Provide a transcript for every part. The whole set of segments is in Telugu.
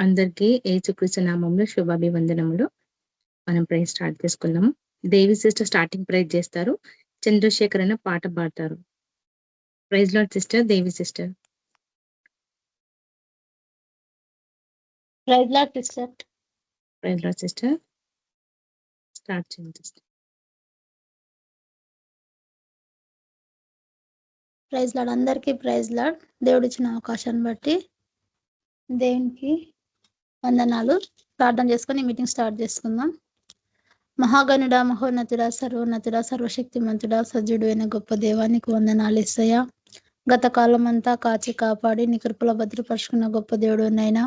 అందరికీ యేసుక్రీస్తు నామంలో శుభాభివందనములు. మనం ప్రేయర్ స్టార్ట్ చేసుకుందాము. దేవి సిస్టర్ స్టార్టింగ్ ప్రేయర్ చేస్తారు. చంద్రశేఖర్ అన్న పాట పాడతారు. Praise lord sister. Devi sister. Praise lord sister. Praise lord sister. Start చేయండి సిస్టర్. Praise lord. అందరికీ ప్రైజ్ లార్డ్. దేవుడు ఇచ్చిన అవకాశాన్ని బట్టి దేవునికి వందనాలు. ప్రార్థన చేసుకొని మీటింగ్ స్టార్ట్ చేసుకుందాం. మహాగణుడా, మహోన్నతుడా, సర్వోన్నతుడా, సర్వశక్తిమంతుడా, సజ్జుడు అయిన గొప్ప దేవానికి వందనాలు యేసయ్యా. గత కాలం అంతా కాచి కాపాడి నీ కృపలో భద్రపరుచుకున్న గొప్ప దేవుడు నైనా,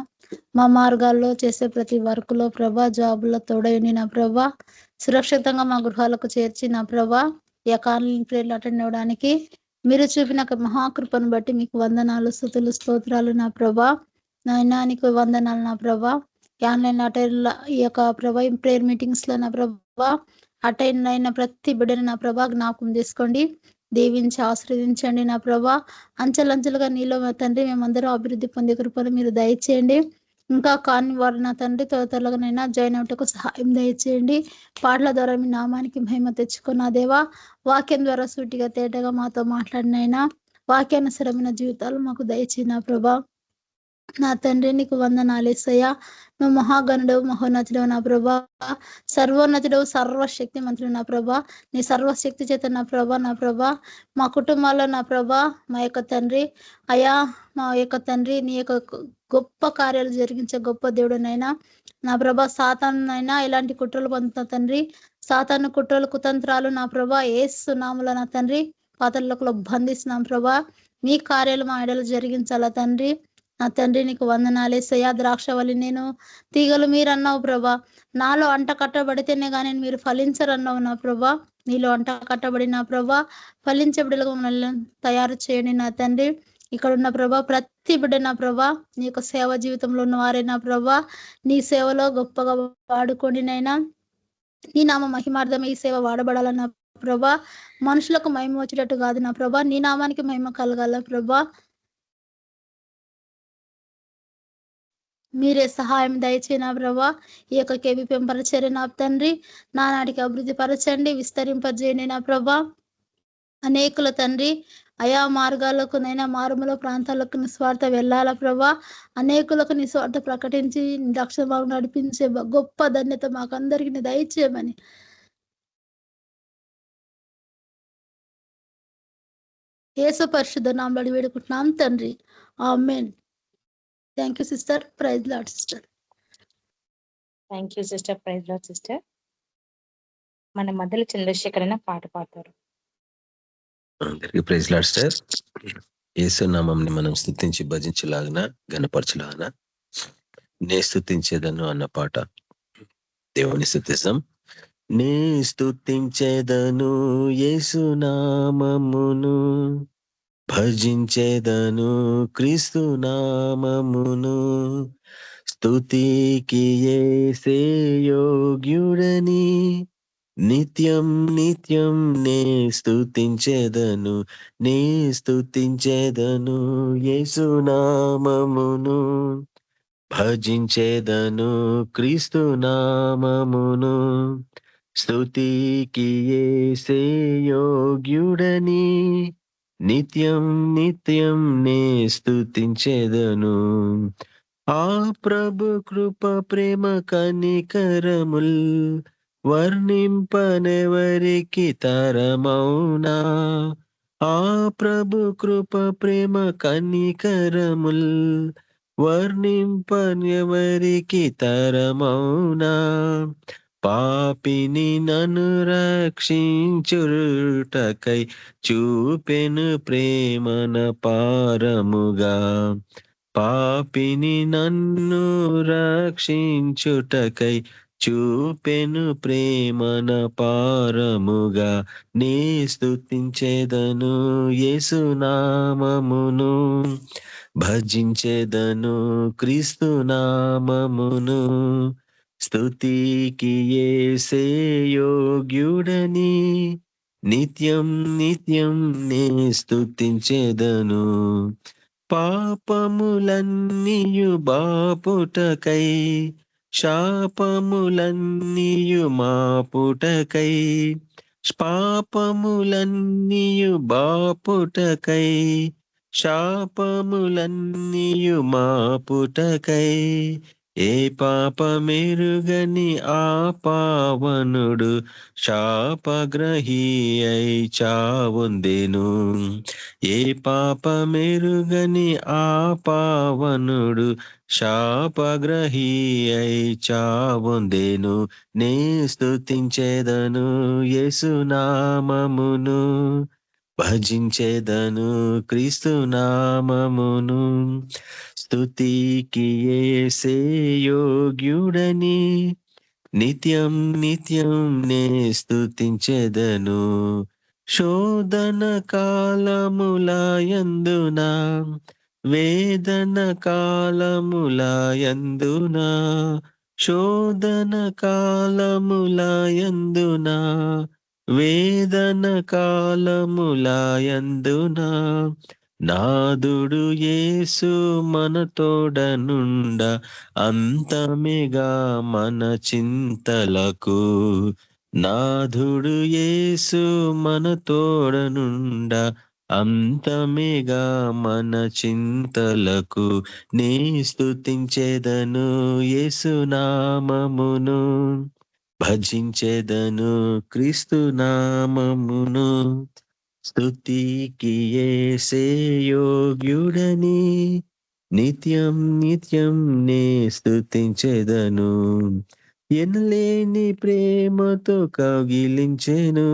మా మార్గాల్లో చేసే ప్రతి వర్క్లో ప్రభా, జాబుల్లో తోడైండి నా ప్రభా, సురక్షితంగా మా గృహాలకు చేర్చి నా ప్రభా, ఈ కాలనీ ప్రేర్లు అటెండ్ అవ్వడానికి మీరు చూపిన మహాకృపను బట్టి మీకు వందనాలు, స్తుతులు, స్తోత్రాలు నా ప్రభా. నాయనా నీకు వందనాలు నా ప్రభా. ఆన్లైన్ అటెండ్ ఈ యొక్క ప్రభా ప్రేయర్ మీటింగ్స్ లో నా ప్రభా అటెండ్ అయిన ప్రతి బిడ్డని నా ప్రభా జ్ఞాపకం చేసుకోండి, దీవించి ఆశీర్వదించండి నా ప్రభా. అంచెలంచెలుగా నీలో మా తండ్రి మేమందరం అభివృద్ధి పొందే కృపను మీరు దయచేయండి. ఇంకా కాని వారు నా తండ్రి త్వరగానైనా జాయిన్ అవటకు సహాయం దయచేయండి. పాటల ద్వారా మీ నామానికి మహిమ తెచ్చుకున్న దేవా, వాక్యం ద్వారా సూటిగా తేటగా మాతో మాట్లాడినైనా వాక్యానుసరమైన జీవితాలు మాకు దయచేయి నా ప్రభా. నా తండ్రి నీకు వందనాలు యేసయ్యా. నువ్వు మహాగణుడవు, మహోన్నతుడవు నా ప్రభా, సర్వోన్నతుడవు, సర్వశక్తి మంత్రుడు నా ప్రభా. నీ సర్వశక్తి చేత నా ప్రభా మా కుటుంబాల్లో నా ప్రభా, మా యొక్క తండ్రి అయా, మా యొక్క తండ్రి నీ యొక్క గొప్ప కార్యాలు జరిగించే గొప్ప దేవుడునైనా నా ప్రభా. సాతానునైనా ఇలాంటి కుట్రలు పొందుతున్న తండ్రి, సాతాను కుట్రలు కుతంత్రాలు నా ప్రభా యేసు నామములో నా తండ్రి పాతాళంలో బంధిస్తున్నాం ప్రభా. మీ కార్యాలు మా ఎడలు జరిగించాలా తండ్రి. నా తండ్రి నీకు వందనాలు యేసయ్యా. ద్రాక్షవల్లి నేను, తీగలు మీరు అన్నావు ప్రభా. నాలో అంట కట్టబడితేనే కానీ మీరు ఫలించరన్నావు నా ప్రభా. నీలో అంట కట్టబడిన ప్రభా ఫలించే బిడ్డలుగా మనల్ని తయారు చేయండి నా తండ్రి. ఇక్కడ ఉన్న ప్రభా ప్రతి బిడ్డ నా ప్రభా నీ యొక్క సేవ జీవితంలో ఉన్న వారే నా ప్రభా, నీ సేవలో గొప్పగా వాడుకోండి నైనా. నీ నామ మహిమార్థం ఈ సేవ వాడబడాలన్న ప్రభా. మనుషులకు మహిమ వచ్చేటట్టు కాదు నా ప్రభా, నీ నామానికి మహిమ కలగాల ప్రభా. మీరే సహాయం దయచేనా ప్రభా. ఈ యొక్క కేబీపీఎం పరిచర్య నా తండ్రి నానాటికి అభివృద్ధి పరచండి, విస్తరింపజేయండి నా ప్రభా. అనేకుల తండ్రి అయా మార్గాలకు నైనా మారుమూల ప్రాంతాలకు నిస్వార్థ వెళ్ళాలా ప్రభా. అనేకులకు నిస్వార్థ ప్రకటించి రక్షణ మాకు నడిపించే గొప్ప ధన్యత మాకు అందరికీ దయచేయమని యేసు పరిశుద్ధ నామములో వేడుకుంటున్నాం తండ్రి, ఆమేన్. Thank you sister. Praise lord sister. Thank you sister. Praise lord sister. మన మధ్యలో చంద్రశేఖర్ అన్న పాట పాడతారు. అందరికీ ప్రైజ్ లార్డ్ సిస్టర్. యేసు నామంని మనం స్తుతించి భజించలాగిన గణపరచలాగిన నే స్తుతించేదను అన్న పాట దేవుని స్తుతిస్తాం. నే స్తుతించేదను యేసు నామమును, భజించేదను క్రీస్తు నామమును, స్తుతికి యేసే యోగ్యుడని నిత్యం నిత్యం నే స్తుతించేదను, నే స్తుతించేదను యేసు నామమును, భజించేదను క్రీస్తు నామమును, స్తుతికి యేసే యోగ్యుడని నిత్యం నిత్యం నే స్తుతించేదను. ఆ ప్రభు కృప ప్రేమ కనికరముల్ వర్ణింపనెవరికి తరమౌనా. ఆ ప్రభు కృప ప్రేమ కనికరముల్ వర్ణింపనెవరికి తరమౌనా. పాపిని నన్ను రక్షించుటకై చూపెను ప్రేమన పారముగా, పాపిని నన్ను రక్షించుటకై చూపెను ప్రేమన పారముగా, నే స్తుతించేదను యేసు నామమును, భజించేదను క్రీస్తు నామమును, స్తుతికి యేసే యోగ్యుడని నిత్యం నిత్యం నే స్తుతించేదను. పాపములన్నీయు బాపుటకై శాపములన్నీయు మాపుటకై పాపములన్నీయు బాపుటకై శాపములన్నీయు మాపుటకై ఏ పాపమెరుగని ఆ పావనుడు శాపగ్రహి అయి చావుందెను. ఏ పాపమెరుగని ఆ పావనుడు శాపగ్రహి అయి చావుందెను. నే స్తుతించెదను యేసునామమును, భజించెదను క్రీస్తు నామమును. స్తుతికి యేసే యోగ్యుడని నిత్యం నిత్యం నే స్తుతించెదను. శోధన కాలములయందున వేదన కాలములయందున శోధన కాలములయందున వేదన కాలములయందున నాదుడు యేసు మన తోడనుండ అంతమిగా మన చింతలకు. నాథుడు యేసు మన తోడనుండ అంతమిగా మన చింతలకు. నీ స్తుతించెదను యేసునామమును, భజించెదను క్రీస్తు నామమును. స్తుతికి యేసే యోగ్యుడని నిత్యం నిత్యం నే స్తుతించెదను. ఎనలేని ప్రేమతో కౌగిలించెను,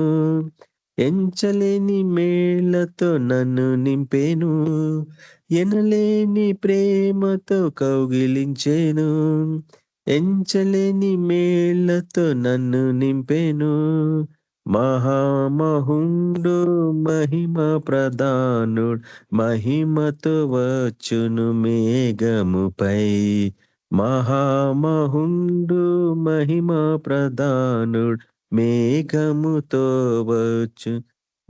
ఎంచలేని మేళ్లతో నన్ను నింపెను. ఎనలేని ప్రేమతో కౌగిలించెను, ఎంచలేని మేళ్లతో నన్ను నింపెను. మహామహుండు మహిమ ప్రధానుడు మహిమతో వచ్చును మేఘముపై. మహామహుండు మహిమ ప్రధానుడు మేఘముతో వచ్చు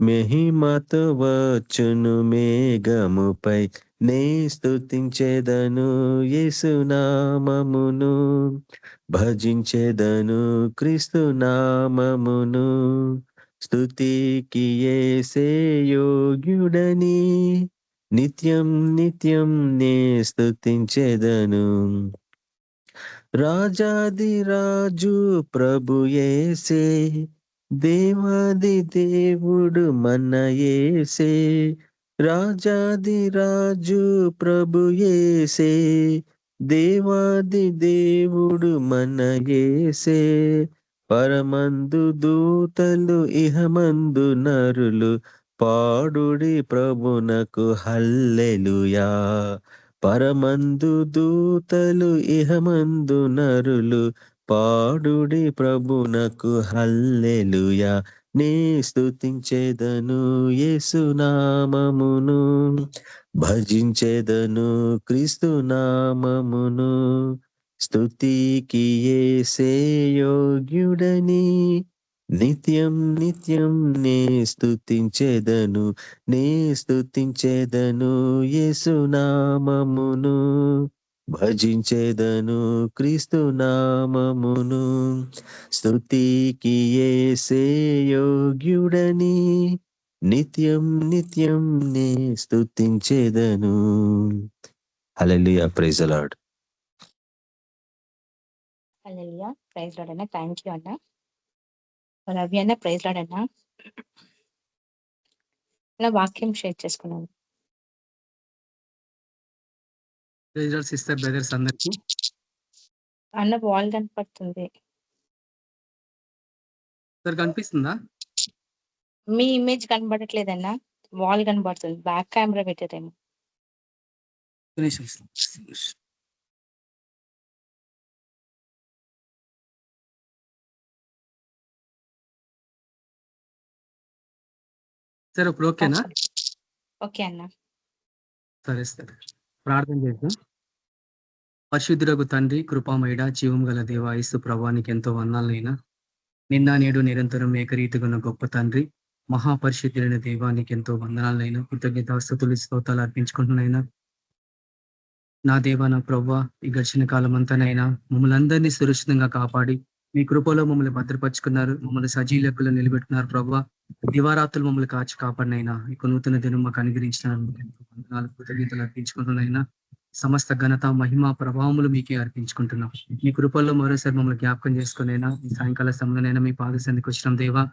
మహిమతో వచ్చును మేఘముపై. నే స్తుతించెదను యేసునామమును, భజించెదను క్రీస్తు నామమును. స్తుతికి యేసే యోగ్యుడని నిత్యం నిత్యం నే స్తుతించెదను. రాజాది రాజు ప్రభు యేసే, దేవాది దేవుడు మన యేసే. రాజాది రాజు ప్రభు యేసే, దేవాది దేవుడు మన యేసే. పరమందు దూతలు ఇహమందు నరులు పాడుడి ప్రభునకు హల్లెలూయా. పరమందు దూతలు ఇహమందు నరులు పాడుడి ప్రభునకు హల్లెలూయా. నే స్తుతించెదను యేసునామమును, భజించెదను క్రీస్తు నామమును. స్తుతికి యేసే యోగ్యుడని నిత్యం నిత్యం నే స్తుతించెదను. నే స్తుతించెదను యేసునామమును, భజించెదను క్రీస్తు నామమును. స్తుతికి యేసే యోగ్యుడని నిత్యం నిత్యం నే స్తుతించెదను. హల్లెలూయా. Praise the lord. హల్లెలూయా. ప్రైజ్ లార్డ్ అన్న. థ్యాంక్ యూ అన్న. రవి అన్న ప్రైజ్ లార్డ్ అన్న. అలా వాక్యం షేర్ చేసుకున్నాను. సిస్టర్ బ్రదర్స్ అందరికి అన్న వాల్ కనపడుతుంది. సార్ కనిపిస్తుందా? మీ ఇమేజ్ కనబడట్లేదన్న, వాల్ కనబడుతుంది. బ్యాక్ కెమెరా పెట్టేదేమో. సార్ ఇప్పుడు ఓకేనా? ఓకే అన్న. సరే సార్, ప్రార్థన చేద్దాం. పరిశుద్ధులకు తండ్రి, కృపామయుడ, జీవం గల దేవ యేసు ప్రభువానికి ఎంతో వందనాలైనా. నిన్న నేడు నిరంతరం ఏకరీతిగా ఉన్న గొప్ప తండ్రి, మహాపరిశుద్ధులైన దేవానికి ఎంతో వందనాలైనా, కృతజ్ఞతాస్తుతులు స్తోత్రాలు అర్పించుకుంటున్నాయినా. నా దేవా, నా ప్రవ్వా, ఈ గడిచిన కాలం అంతానైనా మమ్మల్ని అందరినీ సురక్షితంగా కాపాడి మీ కృపలో మమ్మల్ని భద్రపరుచుకున్నారు. మమ్మల్ని సజీవ లెక్కలో నిలబెట్టున్నారు ప్రవ్వా. దివారాత్రులు మమ్మల్ని కాచి కాపాడినైనా ఈ నూతన దినం మాకు అనుగ్రహించినారు. ఎంతో వందనాలు, కృతజ్ఞతలు అర్పించుకుంటున్నాయినా. సమస్త ఘనత, మహిమ, ప్రభావములు మీకే అర్పించుకుంటున్నాం. మీ కృపల్లో మరోసారి మమ్మల్ని జ్ఞాపకం చేసుకునైనా ఈ సాయంకాల సమయంలోనైనా మీ పాద సన్నిధికి వచ్చినాం దేవా.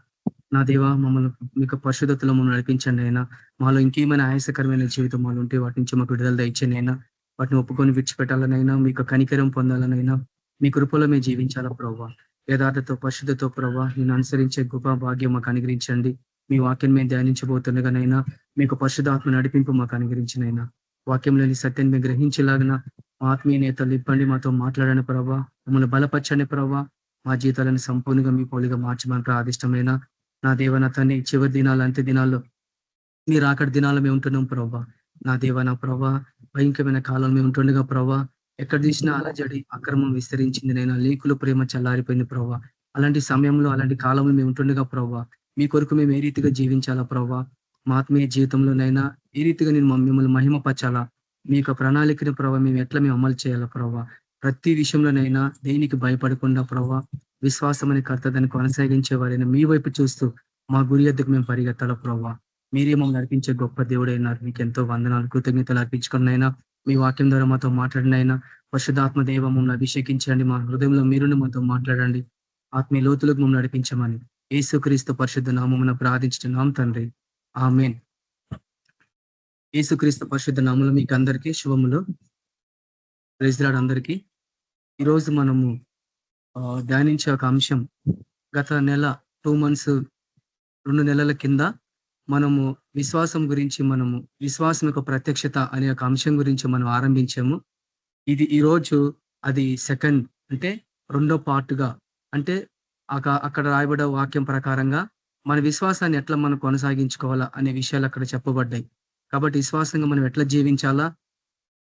నా దేవా, మమ్మల్ని మీకు పరిశుద్ధతలో మమ్మల్ని నడిపించండి అయినా. మాలో ఇంకేమైనా ఆయాసకరమైన జీవితం మాలో ఉంటే వాటి నుంచి మాకు విడుదల దయచేయండి అయినా. వాటిని ఒప్పుకొని విడిచిపెట్టాలనైనా, మీకు కనికరం పొందాలనైనా, మీ కృపలో మేము జీవించాలా ప్రవ్వా. యథార్థతో, పరిశుద్ధతో ప్రవ్వా, నేను అనుసరించే గొప్ప భాగ్యం మాకు అనుగ్రహించండి. మీ వాక్యం మేము ధ్యానించబోతుండగానైనా మీకు పరిశుద్ధాత్మ నడిపింపు మాకు అనుగ్రహించినైనా. వాక్యంలోని సత్యాన్ని మేము గ్రహించేలాగిన మా ఆత్మీయ నేతలు ఇబ్బంది మాతో మాట్లాడని ప్రవ్వా. మమ్మల్ని బలపరచని ప్రవ్వా. మా జీవితాలను సంపూర్ణంగా మీ పోలిగా మార్చమని ప్రాదిష్టమైన నా దేవ, నా తండ్రి, చివరి దినాలు, అంత్య దినాల్లో మీరు అక్కడి దినాల్లో మేము ఉంటున్నాం ప్రవ్వా. నా దేవ, నా ప్రభా, భయంకరమైన కాలం మేము ఉంటుండగా ప్రవ్వా. ఎక్కడ చూసినా అలజడి, అక్రమం విస్తరించింది నైనా. లేకులు ప్రేమ చల్లారిపోయింది ప్రవ్వా. అలాంటి సమయంలో, అలాంటి కాలంలో మేము ఉంటుండగా ప్రవ్వా, మీ కొరకు మేము ఏ రీతిగా జీవించాలా ప్రవ్వా. మా ఆత్మీయ జీవితంలోనైనా ఏ రీతిగా నేను మిమ్మల్ని మహిమపరచాలా, మీ యొక్క ప్రణాళికని ప్రవ్వా మేము ఎట్లా మేము అమలు చేయాలా ప్రవ్వా. ప్రతి విషయంలోనైనా దేనికి భయపడకుండా ప్రవ్వా, విశ్వాసం అనే కర్త దాన్ని కొనసాగించే వారైనా మీ వైపు చూస్తూ మా గురి ఎద్దకు మేము పరిగెత్తాలా ప్రవ్వా. మీరే మమ్మల్ని నడిపించే గొప్ప దేవుడైనారు. మీకు ఎంతో వందనాలు, కృతజ్ఞతలు అర్పించుకున్నైనా. మీ వాక్యం ద్వారా మాతో మాట్లాడినైనా. పరిశుద్ధాత్మ దేవ మమ్మల్ని అభిషేకించండి. మా హృదయంలో మీరుని మాతో మాట్లాడండి. ఆత్మీయ లోతులకు మమ్మల్ని నడిపించమని యేసుక్రీస్తు పరిశుద్ధ నామమున ప్రార్థించుచున్నాం తండ్రి, ఆమేన్. యేసుక్రీస్తు పరిశుద్ధ నామములో మీకు అందరికీ శుభములు. ప్రైజ్ లార్డ్ అందరికీ. ఈరోజు మనము ధ్యానించే ఒక అంశం, గత నెల 2 months 2 నెలల కింద మనము విశ్వాసం గురించి, మనము విశ్వాసం యొక్క ప్రత్యక్షత అనే ఒక అంశం గురించి మనం ఆరంభించాము. ఇది ఈరోజు అది సెకండ్, అంటే 2వ పార్ట్గా, అంటే అక్కడ రాయబడ్డ వాక్యం ప్రకారంగా మన విశ్వాసాన్ని ఎట్లా మనం కొనసాగించుకోవాలా అనే విషయాలు అక్కడ చెప్పబడ్డాయి. కాబట్టి విశ్వాసంగా మనం ఎట్లా జీవించాలా,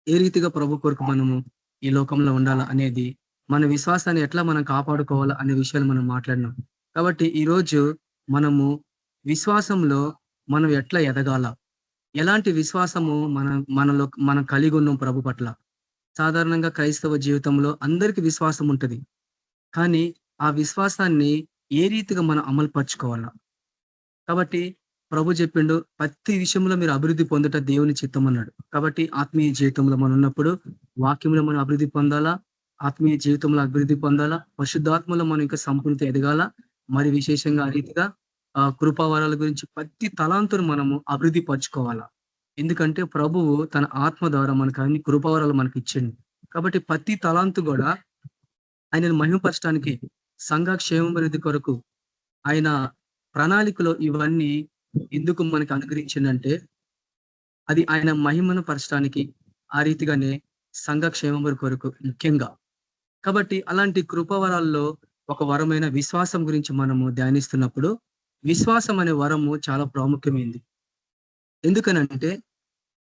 ఏ రీతిగా ప్రభు కొరకు మనము ఈ లోకంలో ఉండాలా అనేది, మన విశ్వాసాన్ని ఎట్లా మనం కాపాడుకోవాలా అనే విషయాలు మనం మాట్లాడినాం. కాబట్టి ఈరోజు మనము విశ్వాసంలో మనం ఎట్లా ఎదగాల, ఎలాంటి విశ్వాసము మనం కలిగి ఉన్నాం ప్రభు పట్ల. సాధారణంగా క్రైస్తవ జీవితంలో అందరికీ విశ్వాసం ఉంటది, కానీ ఆ విశ్వాసాన్ని ఏ రీతిగా మనం అమలు పరుచుకోవాలా. కాబట్టి ప్రభు చెప్పిండు, ప్రతి విషయంలో మీరు అభివృద్ధి పొందుట దేవుని చిత్తం అన్నాడు. కాబట్టి ఆత్మీయ జీవితంలో మనం ఉన్నప్పుడు వాక్యంలో మనం అభివృద్ధి పొందాలా, ఆత్మీయ జీవితంలో అభివృద్ధి పొందాలా, పరిశుద్ధాత్మలో మనం ఇంకా సంపూర్ణత ఎదగాల. మరి విశేషంగా ఆ రీతిగా కృపావరాల గురించి ప్రతి తలాంతును మనము అభివృద్ధి పరచుకోవాలా. ఎందుకంటే ప్రభువు తన ఆత్మ ద్వారా మనకు అన్ని కృపావరాలు మనకి ఇచ్చిండు. కాబట్టి ప్రతి తలాంతు కూడా ఆయనను మహిమపరచడానికి, సంఘ క్షేమాభివృద్ధి కొరకు ఆయన ప్రణాళికలో ఇవన్నీ ఎందుకు మనకి అనుగ్రహించిందంటే, అది ఆయన మహిమను పరచడానికి, ఆ రీతిగానే సంఘ క్షేమాభివృద్ధి కొరకు ముఖ్యంగా. కాబట్టి అలాంటి కృపావరాల్లో ఒక వరమైన విశ్వాసం గురించి మనము ధ్యానిస్తున్నప్పుడు, విశ్వాసం అనే వరము చాలా ప్రాముఖ్యమైంది. ఎందుకనంటే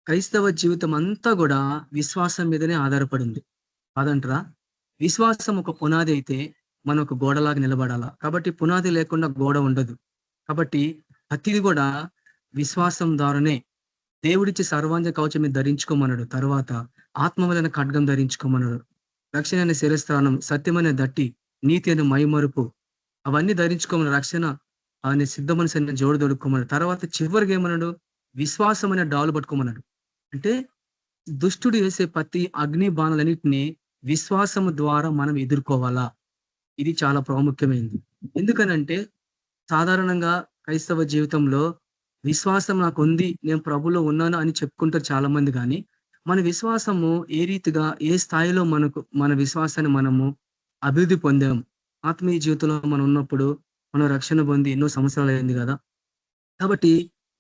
క్రైస్తవ జీవితం అంతా కూడా విశ్వాసం మీదనే ఆధారపడింది కాదంటారా. విశ్వాసం ఒక పునాది అయితే మనం ఒక గోడలాగా నిలబడాలా. కాబట్టి పునాది లేకుండా గోడ ఉండదు. కాబట్టి ప్రతిది కూడా విశ్వాసం ద్వారానే. దేవుడిచ్చి సర్వాంగ కవచం మీద ధరించుకోమన్నాడు, తర్వాత ఆత్మ వలన ఖడ్గం ధరించుకోమన్నాడు, రక్షణ అనే శిరస్త్రానం, సత్యమైన దట్టి, నీతి అనే మైమరుపు, అవన్నీ ధరించుకోమన్నాడు. రక్షణ అనే సిద్ధ మనసు అనే జోడు దొడుక్కోమన్నాడు. తర్వాత చివరికి ఏమన్నాడు, విశ్వాసం అనే డాలు పట్టుకోమన్నాడు. అంటే దుష్టుడు వేసే ప్రతి అగ్ని బాణలన్నింటినీ విశ్వాసము ద్వారా మనం ఎదుర్కోవాలా. ఇది చాలా ప్రాముఖ్యమైనది. ఎందుకనంటే సాధారణంగా క్రైస్తవ జీవితంలో విశ్వాసం నాకు ఉంది, నేను ప్రభులో ఉన్నాను అని చెప్పుకుంటారు చాలా మంది. కానీ మన విశ్వాసము ఏ రీతిగా, ఏ స్థాయిలో మన విశ్వాసాన్ని మనము అభివృద్ధి పొందాం. ఆత్మీయ జీవితంలో మనం ఉన్నప్పుడు మనం రక్షణ పొంది ఎన్నో సంవత్సరాలు అయింది కదా. కాబట్టి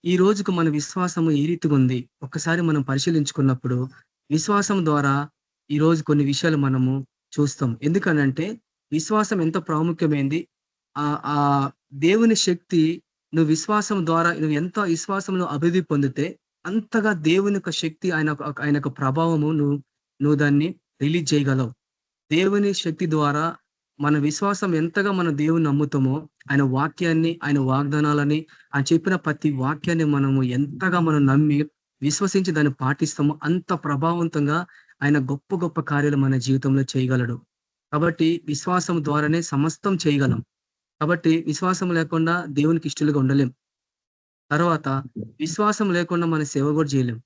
ఈ రోజుకు మన విశ్వాసము ఏ రీతిగా ఉంది ఒక్కసారి మనం పరిశీలించుకున్నప్పుడు, విశ్వాసం ద్వారా ఈ రోజు కొన్ని విషయాలు మనము చూస్తాం. ఎందుకనంటే విశ్వాసం ఎంత ప్రాముఖ్యమైంది. ఆ దేవుని శక్తి, నువ్వు విశ్వాసం ద్వారా నువ్వు ఎంత విశ్వాసంలో అభివృద్ధి పొందితే అంతగా దేవుని యొక్క శక్తి, ఆయన యొక్క ప్రభావము నువ్వు దాన్ని రిలీజ్ చేయగలవు. దేవుని శక్తి ద్వారా మన విశ్వాసం ఎంతగా మన దేవుని నమ్ముతామో, ఆయన వాక్యాన్ని, ఆయన వాగ్దానాలని, ఆయన చెప్పిన ప్రతి వాక్యాన్ని మనము ఎంతగా మనం నమ్మి విశ్వసించి దాన్ని పాటిస్తామో అంత ప్రభావవంతంగా ఆయన గొప్ప గొప్ప కార్యాలు మన జీవితంలో చేయగలడు. కాబట్టి విశ్వాసం ద్వారానే సమస్తం చేయగలం. కాబట్టి విశ్వాసం లేకుండా దేవునికి ఇష్టలుగా ఉండలేం. తర్వాత విశ్వాసం లేకుండా మన సేవ కూడా చేయలేం.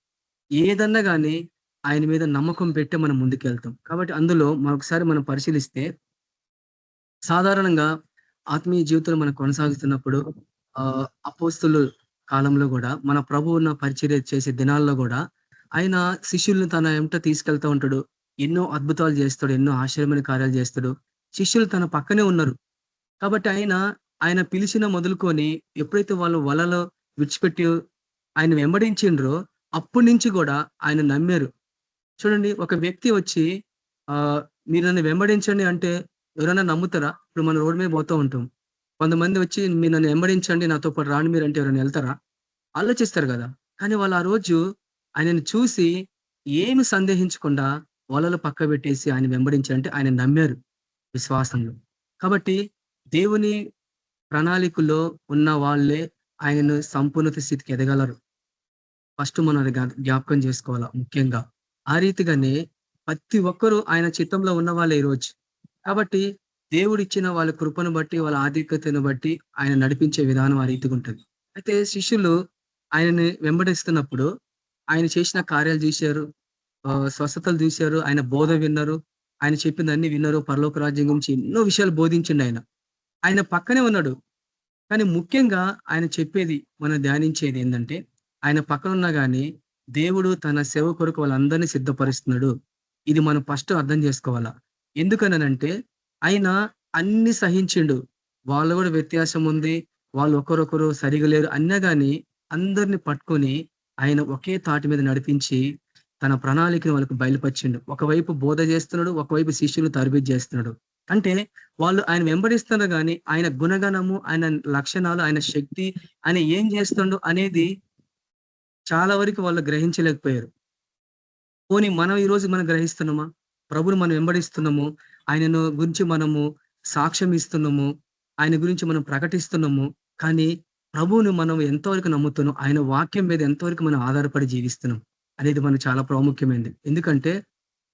ఏదన్నా గాని ఆయన మీద నమ్మకం పెట్టే మనం ముందుకెళ్తాం. కాబట్టి అందులో మరొకసారి మనం పరిశీలిస్తే సాధారణంగా ఆత్మీయ జీవితంలో మనం కొనసాగుతున్నప్పుడు అపోస్తలుల కాలంలో గూడా మన ప్రభువున్న పరిచర్య చేసే దినాల్లో గూడా ఆయన శిష్యుల్ని తన ఎంట తీసుకెళ్తా ఉంటాడు. ఎన్నో అద్భుతాలు చేస్తాడు. ఎన్నో ఆశ్చర్యమైన కార్యాలు చేస్తాడు. శిష్యులు తన పక్కనే ఉన్నారు. కాబట్టి ఆయన పిలిచిన మొదలుకొని ఎప్పుడైతే వాళ్ళు వలలో విడిచిపెట్టి ఆయన వెంబడించిండ్రో అప్పటి నుంచి గూడా ఆయన నమ్మారు. చూడండి, ఒక వ్యక్తి వచ్చి మీరు నన్ను వెంబడించండి అంటే ఎవరైనా నమ్ముతారా? ఇప్పుడు మనం రోడ్డు మీద పోతూ ఉంటాం. కొంతమంది వచ్చి మీరు నన్ను వెంబడించండి, నాతో పాటు రాండి మీరంటే ఎవరైనా వెళ్తారా? ఆలోచిస్తారు కదా! కానీ వాళ్ళు ఆ రోజు ఆయనను చూసి ఏమి సందేహించకుండా వలలు పక్కబెట్టేసి ఆయన వెంబడించారంటే ఆయన నమ్మారు విశ్వాసంలో. కాబట్టి దేవుని ప్రణాళికలో ఉన్న వాళ్ళే ఆయనను సంపూర్ణత స్థితికి ఎదగలరు. ఫస్ట్ మనం అది జ్ఞాపకం చేసుకోవాలా ముఖ్యంగా. ఆ రీతిగానే ప్రతి ఒక్కరూ ఆయన చిత్తంలో ఉన్న వాళ్ళే ఈరోజు. కాబట్టి దేవుడిచ్చిన వాళ్ళ కృపను బట్టి, వాళ్ళ ఆధిక్యతను బట్టి ఆయన నడిపించే విధానం ఆ రీతిగా ఉంటది. అయితే శిష్యులు ఆయనని వెంబడిస్తున్నప్పుడు ఆయన చేసిన కార్యాలు చూశారు. స్వస్థతలు చూశారు. ఆయన బోధ విన్నారు. ఆయన చెప్పిందన్నీ విన్నారు. పరలోక రాజ్యం గురించి ఎన్నో విషయాలు బోధించిండు ఆయన. ఆయన పక్కనే ఉన్నాడు. కానీ ముఖ్యంగా ఆయన చెప్పేది, మనం ధ్యానించేది ఏందంటే, ఆయన పక్కనున్నా గాని దేవుడు తన సేవ కొరకు వాళ్ళందరినీ సిద్ధపరుస్తున్నాడు. ఇది మనం ఫస్ట్ అర్థం చేసుకోవాలా. ఎందుకనంటే ఆయన అన్ని సహించిండు. వాళ్ళు కూడా వ్యత్యాసం ఉంది. వాళ్ళు ఒకరొకరు సరిగా లేరు అన్నా గాని అందరిని పట్టుకొని ఆయన ఒకే తాటి మీద నడిపించి తన ప్రణాళికను వాళ్ళకి బయలుపరిచిండు. ఒకవైపు బోధ చేస్తున్నాడు. ఒకవైపు శిష్యులు తరబితి చేస్తున్నాడు. అంటే వాళ్ళు ఆయన వెంబడిస్తున్నారు గాని ఆయన గుణగణము, ఆయన లక్షణాలు, ఆయన శక్తి, ఆయన ఏం చేస్తుండు అనేది చాలా వరకు వాళ్ళు గ్రహించలేకపోయారు. పోనీ మనం ఈరోజు మనం గ్రహిస్తున్నామా? ప్రభువుని మనం వెంబడిస్తున్నాము. ఆయనను గురించి మనము సాక్ష్యం ఇస్తున్నాము. ఆయన గురించి మనం ప్రకటిస్తున్నాము. కానీ ప్రభువుని మనం ఎంతవరకు నమ్ముతున్నాం? ఆయన వాక్యం మీద ఎంతవరకు మనం ఆధారపడి జీవిస్తున్నాం అనేది మనకు చాలా ప్రాముఖ్యమైనది. ఎందుకంటే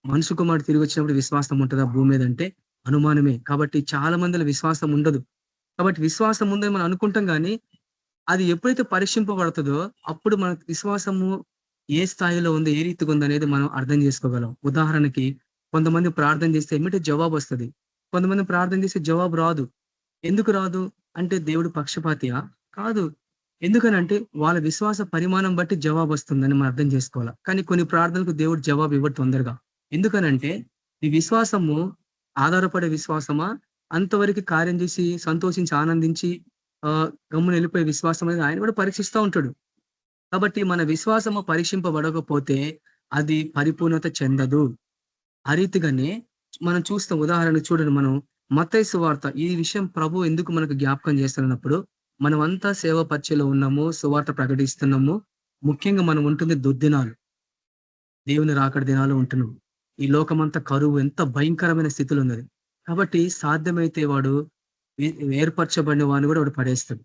మనుషు కుమారుడు తిరిగి వచ్చినప్పుడు విశ్వాసం ఉంటదా భూమి మీద అంటే అనుమానమే. కాబట్టి చాలా మందిలో విశ్వాసం ఉండదు. కాబట్టి విశ్వాసం ఉందని మనం అనుకుంటాం గానీ అది ఎప్పుడైతే పరీక్షింపబడుతదో అప్పుడు మన విశ్వాసము ఏ స్థాయిలో ఉంది, ఏ రీతిగా ఉందనేది మనం అర్థం చేసుకోగలం. ఉదాహరణకి కొంతమంది ప్రార్థన చేస్తే ఎమ్మటే జవాబు వస్తది. కొంతమంది ప్రార్థన చేస్తే జవాబు రాదు. ఎందుకు రాదు? అంటే దేవుడు పక్షపాతియా? కాదు. ఎందుకనంటే వాళ్ళ విశ్వాస పరిమాణం బట్టి జవాబు వస్తుందని మనం అర్థం చేసుకోవాలా. కానీ కొన్ని ప్రార్థనలకు దేవుడు జవాబు ఇవ్వడు తొందరగా. ఎందుకనంటే ఈ విశ్వాసము ఆధారపడే విశ్వాసమా? అంతవరకు కార్యం చేసి సంతోషించి ఆనందించి గమ్మున వెళ్ళిపోయే విశ్వాసం అనేది ఆయన కూడా పరీక్షిస్తా ఉంటాడు. కాబట్టి మన విశ్వాసము పరీక్షింపబడకపోతే అది పరిపూర్ణత చెందదు. ఆ రీతిగానే మనం చూస్తాం. ఉదాహరణకు చూడండి, మనం మత్తయి సువార్త ఈ విషయం ప్రభు ఎందుకు మనకు జ్ఞాపకం చేస్తున్నప్పుడు మనమంతా సేవ పరిచయలో ఉన్నాము, సువార్త ప్రకటిస్తున్నాము. ముఖ్యంగా మనం ఉంటుంది దుర్దినాలు, దేవుని రాకడ దినాలు ఉంటున్నాం. ఈ లోకమంతా కరువు ఎంత భయంకరమైన స్థితిలో ఉన్నది. కాబట్టి సాధ్యమైతే వాడు ఏర్పరచబడిన వాడిని కూడా వాడు పడేస్తాడు.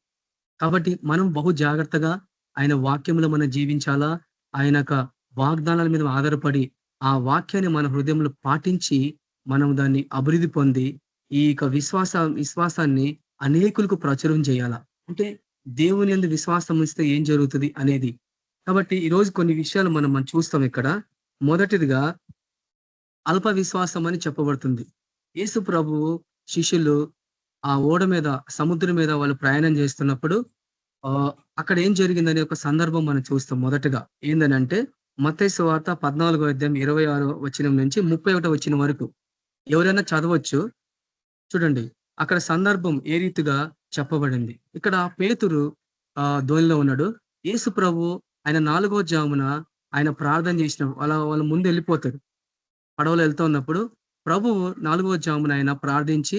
కాబట్టి మనం బహు జాగ్రత్తగా ఆయన వాక్యంలో మనం జీవించాలా. ఆయన యొక్క వాగ్దానాల మీద ఆధారపడి ఆ వాక్యాన్ని మన హృదయంలో పాటించి మనం దాన్ని అభివృద్ధి పొంది ఈ యొక్క విశ్వాసాన్ని అనేకులకు ప్రచురం చేయాలా. అంటే దేవుని యందు విశ్వాసం ఇస్తే ఏం జరుగుతుంది అనేది. కాబట్టి ఈరోజు కొన్ని విషయాలు మనం చూస్తాం ఇక్కడ. మొదటిదిగా అల్ప విశ్వాసం అని చెప్పబడుతుంది. యేసు ప్రభువు శిష్యులు ఆ ఓడ మీద, సముద్రం మీద వాళ్ళు ప్రయాణం చేస్తున్నప్పుడు అక్కడ ఏం జరిగిందనే ఒక సందర్భం మనం చూస్తాం. మొదటగా ఏందనంటే మత్తయి సువార్త 14వ అధ్యాయం 26వ వచనం నుంచి 31వ వచనం వరకు ఎవరైనా చదవచ్చు. చూడండి, అక్కడ సందర్భం ఏ రీతిగా చెప్పబడింది. ఇక్కడ పేతురు ధోనిలో ఉన్నాడు. యేసు ప్రభు ఆయన 4వ జామున ఆయన ప్రార్థన చేసిన వాళ్ళ ముందు వెళ్ళిపోతారు. పడవలో వెళ్తూ ఉన్నప్పుడు ప్రభువు 4వ జామున ఆయన ప్రార్థించి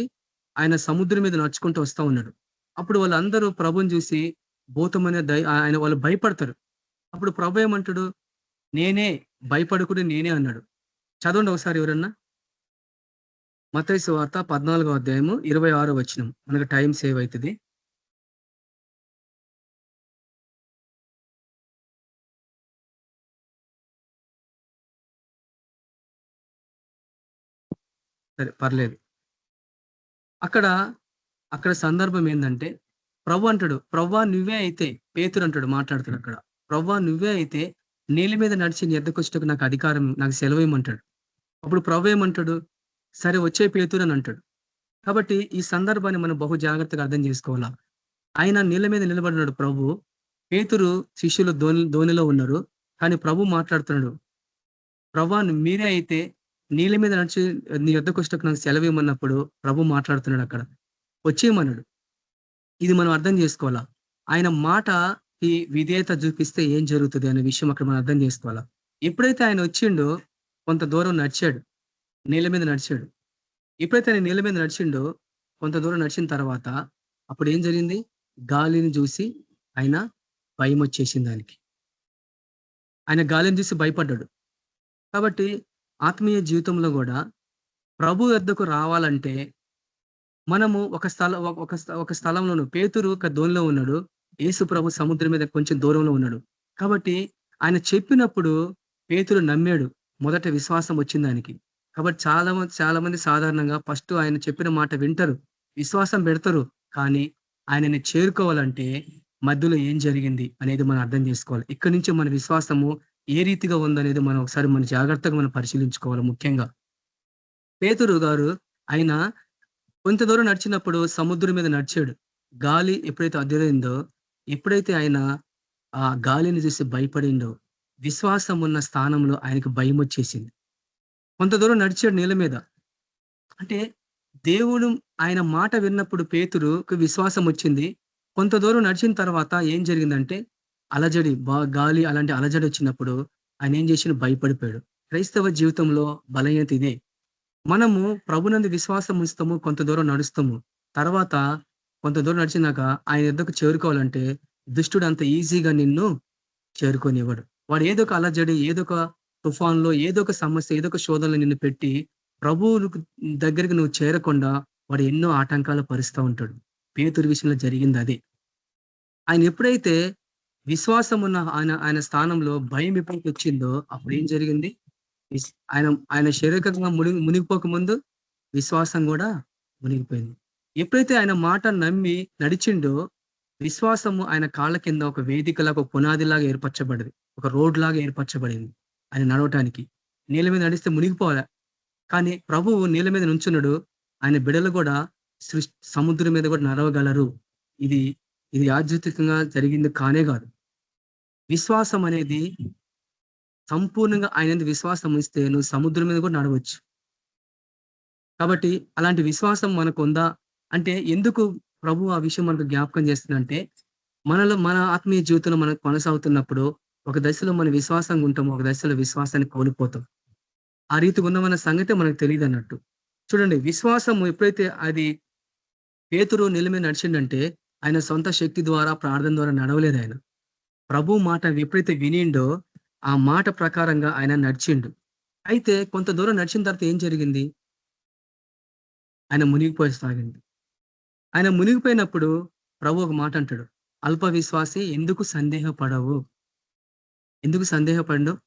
ఆయన సముద్రం మీద నడుచుకుంటూ వస్తా ఉన్నాడు. అప్పుడు వాళ్ళందరూ ప్రభుని చూసి భూతమనే ఆయన వాళ్ళు భయపడతారు. అప్పుడు ప్రభు ఏమంటాడు? నేనే, భయపడకుడి నేనే అన్నాడు. చదవండి ఒకసారి ఎవరన్నా. మత్తయి సువార్త 14వ అధ్యాయము 26వ వచనం. మనకు టైం సేవ్ అవుతుంది. సరే పర్లేదు. అక్కడ అక్కడ సందర్భం ఏందంటే ప్రభు అంటాడు, "ప్రవ్వా నువ్వే అయితే" పేతురు అంటాడు మాట్లాడుతాడు అక్కడ. "ప్రవ్వా నువ్వే అయితే నీళ్ళ మీద నడిచి నీ యొద్దకొచ్చుటకు నాకు అధికారం నాకు సెలవియ్యమంటాడు." అప్పుడు ప్రభు ఏమంటాడు? "సరే వచ్చే పేతురు" అని అంటాడు. కాబట్టి ఈ సందర్భాన్ని మనం బహు జాగ్రత్తగా అర్థం చేసుకోవాలా. ఆయన నీళ్ళ మీద నిలబడినాడు ప్రభు. పేతురు శిష్యులు ధోనిలో ఉన్నారు. కానీ ప్రభు మాట్లాడుతున్నాడు. "ప్రవ్వా మీరే అయితే నీళ్ళ మీద నడిచి నీ యొద్దకొచ్చుటకు నాకు సెలవియ్యమన్నప్పుడు" ప్రభు మాట్లాడుతున్నాడు అక్కడ. వచ్చేయమన్నాడు. ఇది మనం అర్థం చేసుకోవాలా. ఆయన మాటకి విధేయత చూపిస్తే ఏం జరుగుతది అనే విషయం అక్కడ మనం అర్థం చేసుకోవాలా. ఎప్పుడైతే ఆయన వచ్చిండో కొంత దూరం నడిచాడు. నీళ్ళ మీద నడిచాడు. ఎప్పుడైతే ఆయన నీళ్ళ మీద నడిచిండో కొంత దూరం నడిచిన తర్వాత అప్పుడు ఏం జరిగింది? గాలిని చూసి ఆయన భయమొచ్చేసింది ఆయనకి. ఆయన గాలిని చూసి భయపడ్డాడు. కాబట్టి ఆత్మీయ జీవితంలో గూడా ప్రభు యొద్దకు రావాలంటే మనము ఒక స్థలంలోను పేతురు ఒక ధోనిలో ఉన్నాడు. యేసు ప్రభు సముద్రం మీద కొంచెం దూరంలో ఉన్నాడు. కాబట్టి ఆయన చెప్పినప్పుడు పేతురు నమ్మాడు. మొదట విశ్వాసం వచ్చింది ఆయనకి. కాబట్టి చాలా మంది సాధారణంగా ఫస్ట్ ఆయన చెప్పిన మాట వింటారు. విశ్వాసం పెడతారు. కానీ ఆయనని చేరుకోవాలంటే మధ్యలో ఏం జరిగింది అనేది మనం అర్థం చేసుకోవాలి. ఇక్కడి నుంచి మన విశ్వాసము ఏ రీతిగా ఉందనేది మనం ఒకసారి జాగ్రత్తగా మనం పరిశీలించుకోవాలి. ముఖ్యంగా పేతురు గారు ఆయన కొంత దూరం నడిచినప్పుడు సముద్రం మీద నడిచాడు. గాలి ఎప్పుడైతే అదిరైందో, ఎప్పుడైతే ఆయన ఆ గాలిని చూసి భయపడిండో, విశ్వాసం ఉన్న స్థానంలో ఆయనకు భయమొచ్చేసింది. కొంత దూరం నడిచాడు నీళ్ళ మీద. అంటే దేవుడు ఆయన మాట విన్నప్పుడు పేతురుకు విశ్వాసం వచ్చింది. కొంత దూరం నడిచిన తర్వాత ఏం జరిగిందంటే అలజడి గాలి అలాంటి అలజడి వచ్చినప్పుడు ఆయన ఏం చేసిండు? భయపడిపోయాడు. క్రైస్తవ జీవితంలో బలహీనత ఇదే. మనము ప్రభునందు విశ్వాసం ఉంచుతాము, కొంత దూరం నడుస్తాము. తర్వాత కొంత దూరం నడిచినాక ఆయన యొద్దకు చేరుకోవాలంటే దుష్టుడు అంత ఈజీగా నిన్ను చేరుకోనివ్వడు. వాడు ఏదో ఒక అలజడి, ఏదో ఒక తుఫాన్లో, ఏదో ఒక సమస్య, ఏదో ఒక శోధనలో నిన్ను పెట్టి ప్రభువు దగ్గరికి నువ్వు చేరకుండా వాడు ఎన్నో ఆటంకాలు పరుస్తూ ఉంటాడు. పేతురు విషయంలో జరిగింది అదే. ఆయన ఎప్పుడైతే విశ్వాసం ఉన్న ఆయన స్థానంలో భయం ఎప్పుడైతే వచ్చిందో అప్పుడు ఏం జరిగింది? ఆయన శారీరకంగా మునిగిపోక ముందు విశ్వాసం కూడా మునిగిపోయింది. ఎప్పుడైతే ఆయన మాట నమ్మి నడిచిండో విశ్వాసము ఆయన కాళ్ళ కింద ఒక వేదికలాగా, ఒక పునాదిలాగా ఏర్పరచబడింది. ఒక రోడ్ లాగా ఏర్పరచబడింది ఆయన నడవటానికి. నీళ్ళ మీద నడిస్తే మునిగిపోవాలి. కానీ ప్రభువు నీళ్ళ మీద నుంచున్నాడు. ఆయన బిడలు కూడా సముద్రం మీద కూడా నడవగలరు. ఇది యాదృచ్ఛికంగా జరిగింది కానే కాదు. విశ్వాసం అనేది సంపూర్ణంగా ఆయన విశ్వాసం ఇస్తే నువ్వు సముద్రం మీద కూడా నడవచ్చు. కాబట్టి అలాంటి విశ్వాసం మనకు ఉందా అంటే, ఎందుకు ప్రభు ఆ విషయం మనకు జ్ఞాపకం చేస్తుందంటే, మన ఆత్మీయ జీవితంలో మనకు కొనసాగుతున్నప్పుడు ఒక దశలో మన విశ్వాసంగా ఉంటాము, ఒక దశలో విశ్వాసాన్ని కోల్పోతాం. ఆ రీతిగా ఉన్నమన్న సంగతి మనకు తెలియదు అన్నట్టు. చూడండి, విశ్వాసము ఎప్పుడైతే అది పేతురు నీళ్ళ మీద నడిచిండంటే ఆయన సొంత శక్తి ద్వారా, ప్రార్థన ద్వారా నడవలేదు. ఆయన ప్రభు మాట ఎప్పుడైతే వినిండో ఆ మాట ప్రకారంగా ఆయన నడిచిండు. అయితే కొంత దూరం నడిచిన తర్వాత ఏం జరిగింది? ఆయన మునిగిపోసాగింది. ఆయన మునిగిపోయినప్పుడు ప్రభు ఒక మాట అంటాడు, అల్ప విశ్వాసి ఎందుకు సందేహపడవు? ఎందుకు సందేహపడు?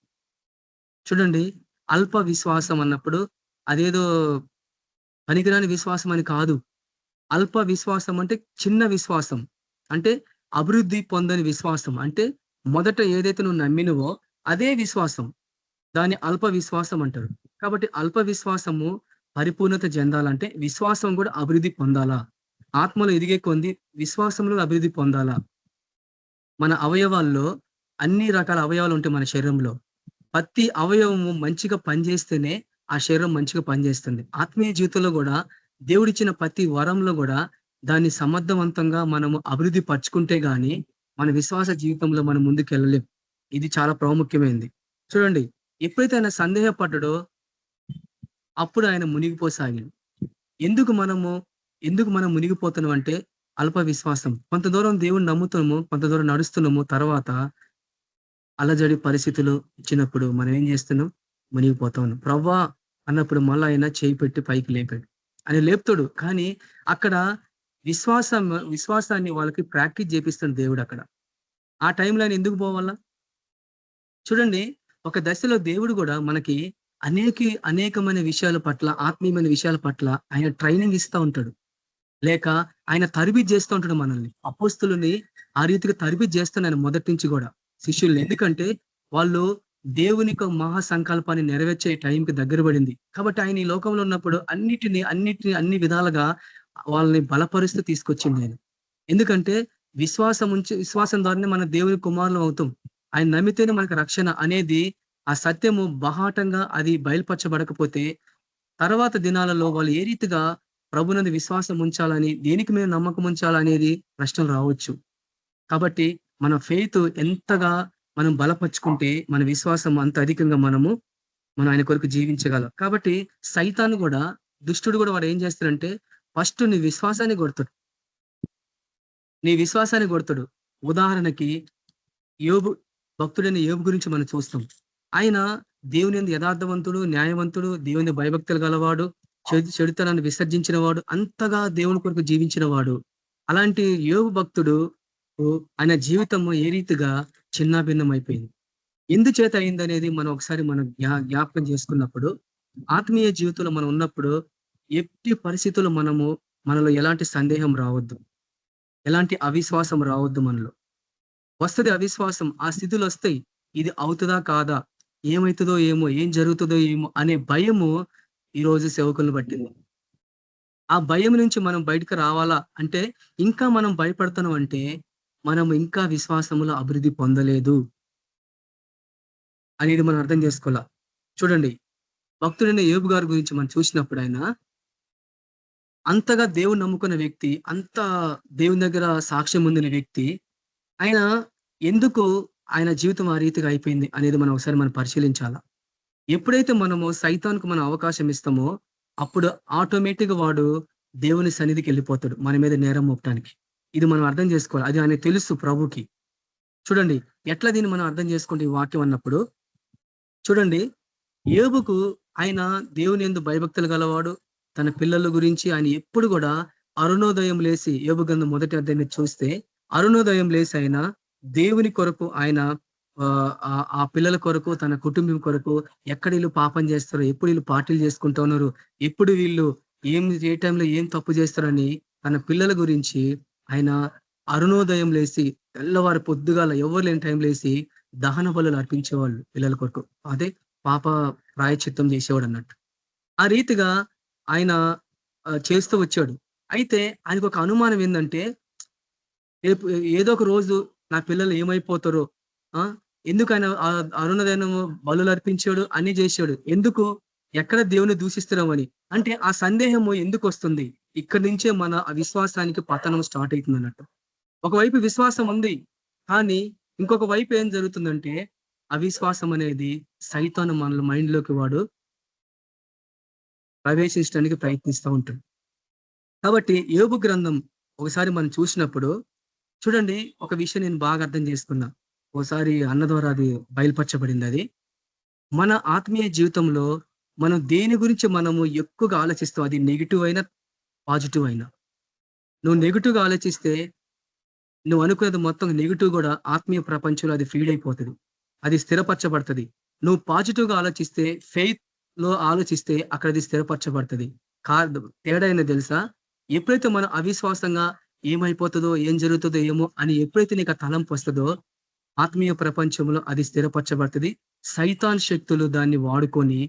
చూడండి, అల్ప విశ్వాసం అన్నప్పుడు అదేదో పనికిరాని విశ్వాసం అని కాదు. అల్ప విశ్వాసం అంటే చిన్న విశ్వాసం, అంటే అభివృద్ధి పొందని విశ్వాసం. అంటే మొదట ఏదైతే నువ్వు నమ్మినవో అదే విశ్వాసం, దాన్ని అల్ప విశ్వాసం అంటారు. కాబట్టి అల్ప విశ్వాసము పరిపూర్ణత చెందాలంటే విశ్వాసం కూడా అభివృద్ధి పొందాలా. ఆత్మలో ఎదిగే కొంది విశ్వాసంలో అభివృద్ధి పొందాలా. మన అవయవాల్లో అన్ని రకాల అవయవాలు ఉంటాయి మన శరీరంలో. ప్రతి అవయవము మంచిగా పనిచేస్తేనే ఆ శరీరం మంచిగా పనిచేస్తుంది. ఆత్మీయ జీవితంలో కూడా దేవుడిచ్చిన ప్రతి వరంలో కూడా దాన్ని సమర్థవంతంగా మనము అభివృద్ధి పరుచుకుంటే గాని మన విశ్వాస జీవితంలో మనం ముందుకు వెళ్ళలేం. ఇది చాలా ప్రాముఖ్యమైనది. చూడండి, ఎప్పుడైతే ఆయన సందేహపడ్డాడో అప్పుడు ఆయన మునిగిపోసాగింది. ఎందుకు మనం మునిగిపోతున్నాం అంటే అల్ప విశ్వాసం. కొంత దూరం దేవుని నమ్ముతున్నాము, కొంత దూరం నడుస్తున్నాము, తర్వాత అలజడి పరిస్థితులు ఇచ్చినప్పుడు మనం ఏం చేస్తున్నాం? మునిగిపోతాం. ప్రవ్వా అన్నప్పుడు ఆయన చేయి పెట్టి పైకి లేపాడు. ఆయన లేపుతాడు. కానీ అక్కడ విశ్వాసాన్ని వాళ్ళకి ప్రాక్టీస్ చేపిస్తాడు దేవుడు అక్కడ. ఆ టైంలో ఆయన ఎందుకు పోవాలా? చూడండి, ఒక దశలో దేవుడు కూడా మనకి అనేకమైన విషయాల పట్ల, ఆత్మీయమైన విషయాల పట్ల ఆయన ట్రైనింగ్ ఇస్తా ఉంటాడు. లేక ఆయన తరబితి చేస్తూ ఉంటాడు మనల్ని. అపోస్తులని ఆ రీతిగా తరబితి చేస్తాడు ఆయన మొదటి నుంచి కూడా శిష్యుల్ని. ఎందుకంటే వాళ్ళు దేవుని యొక్క మహా సంకల్పాన్ని నెరవేర్చే టైంకి దగ్గర పడింది. కాబట్టి ఆయన ఈ లోకంలో ఉన్నప్పుడు అన్ని విధాలుగా వాళ్ళని బలపరుస్తూ తీసుకొచ్చింది ఆయన. ఎందుకంటే విశ్వాసం ద్వారానే మన దేవుని కుమారులం అవుతాం. ఆయన నమ్మితేనే మనకు రక్షణ అనేది ఆ సత్యము బహాటంగా అది బయలుపరచబడకపోతే తర్వాత దినాలలో వాళ్ళు ఏ రీతిగా ప్రభునందు విశ్వాసం ఉంచాలని, దేనికి మేము నమ్మకం ఉంచాలనేది ప్రశ్నలు రావచ్చు. కాబట్టి మన ఫెయిత్ ఎంతగా మనం బలపరుచుకుంటే మన విశ్వాసం అంత అధికంగా మనం ఆయన కొరకు జీవించగలం. కాబట్టి సైతాను కూడా, దుష్టుడు కూడా వాడు ఏం చేస్తాడంటే ఫస్ట్ నీ విశ్వాసాన్ని కొడతాడు. ఉదాహరణకి యోబు, భక్తుడైన యోబు గురించి మనం చూస్తాం. ఆయన దేవుని యందు యథార్థవంతుడు, న్యాయవంతుడు, దేవుని భయభక్తులు గలవాడు, చెడుతనాన్ని విసర్జించిన వాడు, అంతగా దేవుని కొరకు జీవించిన వాడు. అలాంటి యోబు భక్తుడు ఆయన జీవితం ఏ రీతిగా చిన్నాభిన్నం అయిపోయింది. ఎందుచేత అయిందనేది మనం ఒకసారి మనం జ్ఞాపకం చేసుకున్నప్పుడు, ఆత్మీయ జీవితంలో మనం ఉన్నప్పుడు ఎట్టి పరిస్థితుల్లో మనలో ఎలాంటి సందేహం రావద్దు, ఎలాంటి అవిశ్వాసం రావద్దు. మనలో వస్తుంది అవిశ్వాసం, ఆ స్థితులు వస్తాయి. ఇది అవుతుందా కాదా, ఏమవుతుందో ఏమో, ఏం జరుగుతుందో ఏమో అనే భయము ఈరోజు సేవకులను పట్టింది. ఆ భయం నుంచి మనం బయటకు రావాలా అంటే, ఇంకా మనం భయపడుతున్నాం అంటే మనం ఇంకా విశ్వాసములో అభివృద్ధి పొందలేదు అనేది మనం అర్థం చేసుకోవాలా. చూడండి, భక్తుడైన యోబు గారి గురించి మనం చూసినప్పుడు ఆయన అంతగా దేవుని నమ్ముకున్న వ్యక్తి, అంత దేవుని దగ్గర సాక్ష్యం పొందిన వ్యక్తి, ఆయన ఎందుకు ఆయన జీవితం ఆ రీతిగా అయిపోయింది అనేది మనం ఒకసారి మనం పరిశీలించాలా. ఎప్పుడైతే మనము సైతానికి మనం అవకాశం ఇస్తామో అప్పుడు ఆటోమేటిక్ వాడు దేవుని సన్నిధికి వెళ్ళిపోతాడు మన మీద నేరం మోపడానికి. ఇది మనం అర్థం చేసుకోవాలి. అది ఆయన తెలుసు ప్రభుకి. చూడండి ఎట్లా దీన్ని మనం అర్థం చేసుకుంటే ఈ వాక్యం అన్నప్పుడు, చూడండి యోబుకు ఆయన దేవుని యందు భయభక్తులు గలవాడు. తన పిల్లల గురించి ఆయన ఎప్పుడు కూడా అరుణోదయం లేసి, యోబు గ్రంథం మొదటి అధ్యాయాన్ని చూస్తే అరుణోదయం లేసి ఆయన దేవుని కొరకు, ఆయన ఆ పిల్లల కొరకు, తన కుటుంబం కొరకు, ఎక్కడ వీళ్ళు పాపం చేస్తారో, ఎప్పుడు వీళ్ళు పార్టీలు చేసుకుంటూ ఉన్నారు, ఎప్పుడు వీళ్ళు ఏ టైంలో ఏం తప్పు చేస్తారని తన పిల్లల గురించి ఆయన అరుణోదయం లేసి, తెల్లవారు పొద్దుగాల ఎవరు లేని టైం లేసి దహన బలులు అర్పించేవాళ్ళు పిల్లల కొరకు. అదే పాప ప్రాయశ్చిత్తం చేసేవాడు అన్నట్టు. ఆ రీతిగా ఆయన చేస్తూ వచ్చాడు. అయితే ఆయనకు ఒక అనుమానం ఏంటంటే, రేపు ఏదో ఒక రోజు నా పిల్లలు ఏమైపోతారో, ఎందుకు ఆయన అరుణోదయం బలులు అర్పించాడు, అన్ని చేశాడు, ఎందుకు, ఎక్కడ దేవుని దూషిస్తున్నామని. అంటే ఆ సందేహము ఎందుకు వస్తుంది? ఇక్కడి నుంచే మన విశ్వాసానికి పతనం స్టార్ట్ అవుతుంది అన్నట్టు. ఒకవైపు విశ్వాసం ఉంది, కానీ ఇంకొక వైపు ఏం జరుగుతుందంటే అవిశ్వాసం అనేది సైతాను మన మైండ్లోకి వాడు ప్రవేశించడానికి ప్రయత్నిస్తూ ఉంటాడు. కాబట్టి యోబు గ్రంథం ఒకసారి మనం చూసినప్పుడు చూడండి, ఒక విషయం నేను బాగా అర్థం చేసుకున్నా. ఒకసారి అన్న ద్వారా అది బయలుపరచబడింది. అది మన ఆత్మీయ జీవితంలో మనం దేని గురించి మనము ఎక్కువగా ఆలోచిస్తాం, అది నెగిటివ్ అయినా పాజిటివ్ అయినా. నువ్వు నెగిటివ్గా ఆలోచిస్తే నువ్వు అనుకునేది మొత్తం నెగిటివ్ కూడా ఆత్మీయ ప్రపంచంలో అది ఫీడ్ అయిపోతుంది, అది స్థిరపరచబడుతుంది. నువ్వు పాజిటివ్గా ఆలోచిస్తే, ఫెయిత్ లో ఆలోచిస్తే అక్కడ అది స్థిరపరచబడుతుంది. తేడా అయినా తెలుసా? ఎప్పుడైతే మనం అవిశ్వాసంగా ఏమైపోతుందో, ఏం జరుగుతుందో ఏమో అని ఎప్పుడైతే నీకు ఆ తలంపు వస్తుందో, ఆత్మీయ ప్రపంచంలో అది స్థిరపరచబడుతుంది. సైతాన్ శక్తులు దాన్ని వాడుకొని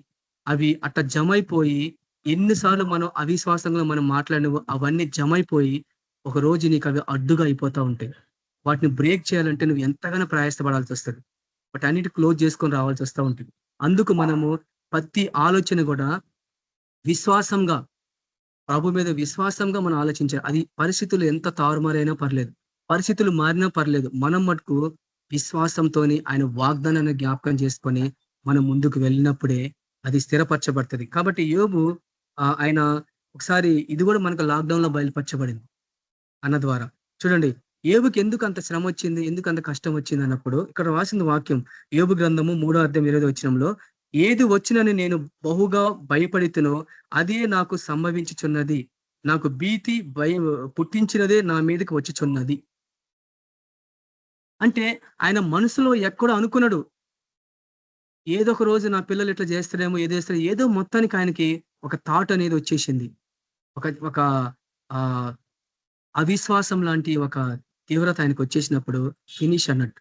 అవి అట్ట జమైపోయి, ఎన్నిసార్లు మనం అవిశ్వాసంలో మనం మాట్లాడినవో అవన్నీ జమైపోయి ఒక రోజు నీకు అవి అడ్డుగా అయిపోతూ ఉంటాయి. వాటిని బ్రేక్ చేయాలంటే నువ్వు ఎంతగానో ప్రయాసపడాల్సి వస్తుంది. వాటి అన్నిటి క్లోజ్ చేసుకొని రావాల్సి వస్తూ ఉంటుంది. అందుకు మనము ప్రతి ఆలోచన కూడా విశ్వాసంగా, ప్రభు మీద విశ్వాసంగా మనం ఆలోచించాలి. అది పరిస్థితులు ఎంత తారుమారైనా పర్లేదు, పరిస్థితులు మారినా పర్లేదు, మనం మటుకు విశ్వాసంతోని ఆయన వాగ్దానాన్ని జ్ఞాపకం చేసుకొని మనం ముందుకు వెళ్ళినప్పుడే అది స్థిరపరచబడుతుంది. కాబట్టి యోబు ఆయన ఒకసారి ఇది కూడా మనకు లాక్డౌన్ లో బయలుపరచబడింది అన్న ద్వారా. చూడండి యోబుకి ఎందుకు అంత శ్రమ వచ్చింది, ఎందుకు అంత కష్టం వచ్చింది అన్నప్పుడు ఇక్కడ రాసింది వాక్యం. యోబు గ్రంథము 3:20 ఏది వచ్చినని నేను బహుగా భయపడితునో అదే నాకు సంభవించుచున్నది, నాకు భీతి భయం పుట్టించినదే నా మీదకి వచ్చిచున్నది. అంటే ఆయన మనసులో ఎక్కడో అనుకున్నాడు, ఏదో ఒక రోజు నా పిల్లలు ఇట్లా చేస్తారేమో, ఏదో చేస్తారు, ఏదో మొత్తానికి ఆయనకి ఒక థాట్ అనేది వచ్చేసింది. ఒక ఒక ఆహ్, అవిశ్వాసం లాంటి ఒక తీవ్రత ఆయనకొచ్చేసినప్పుడు ఫినిష్ అన్నట్టు.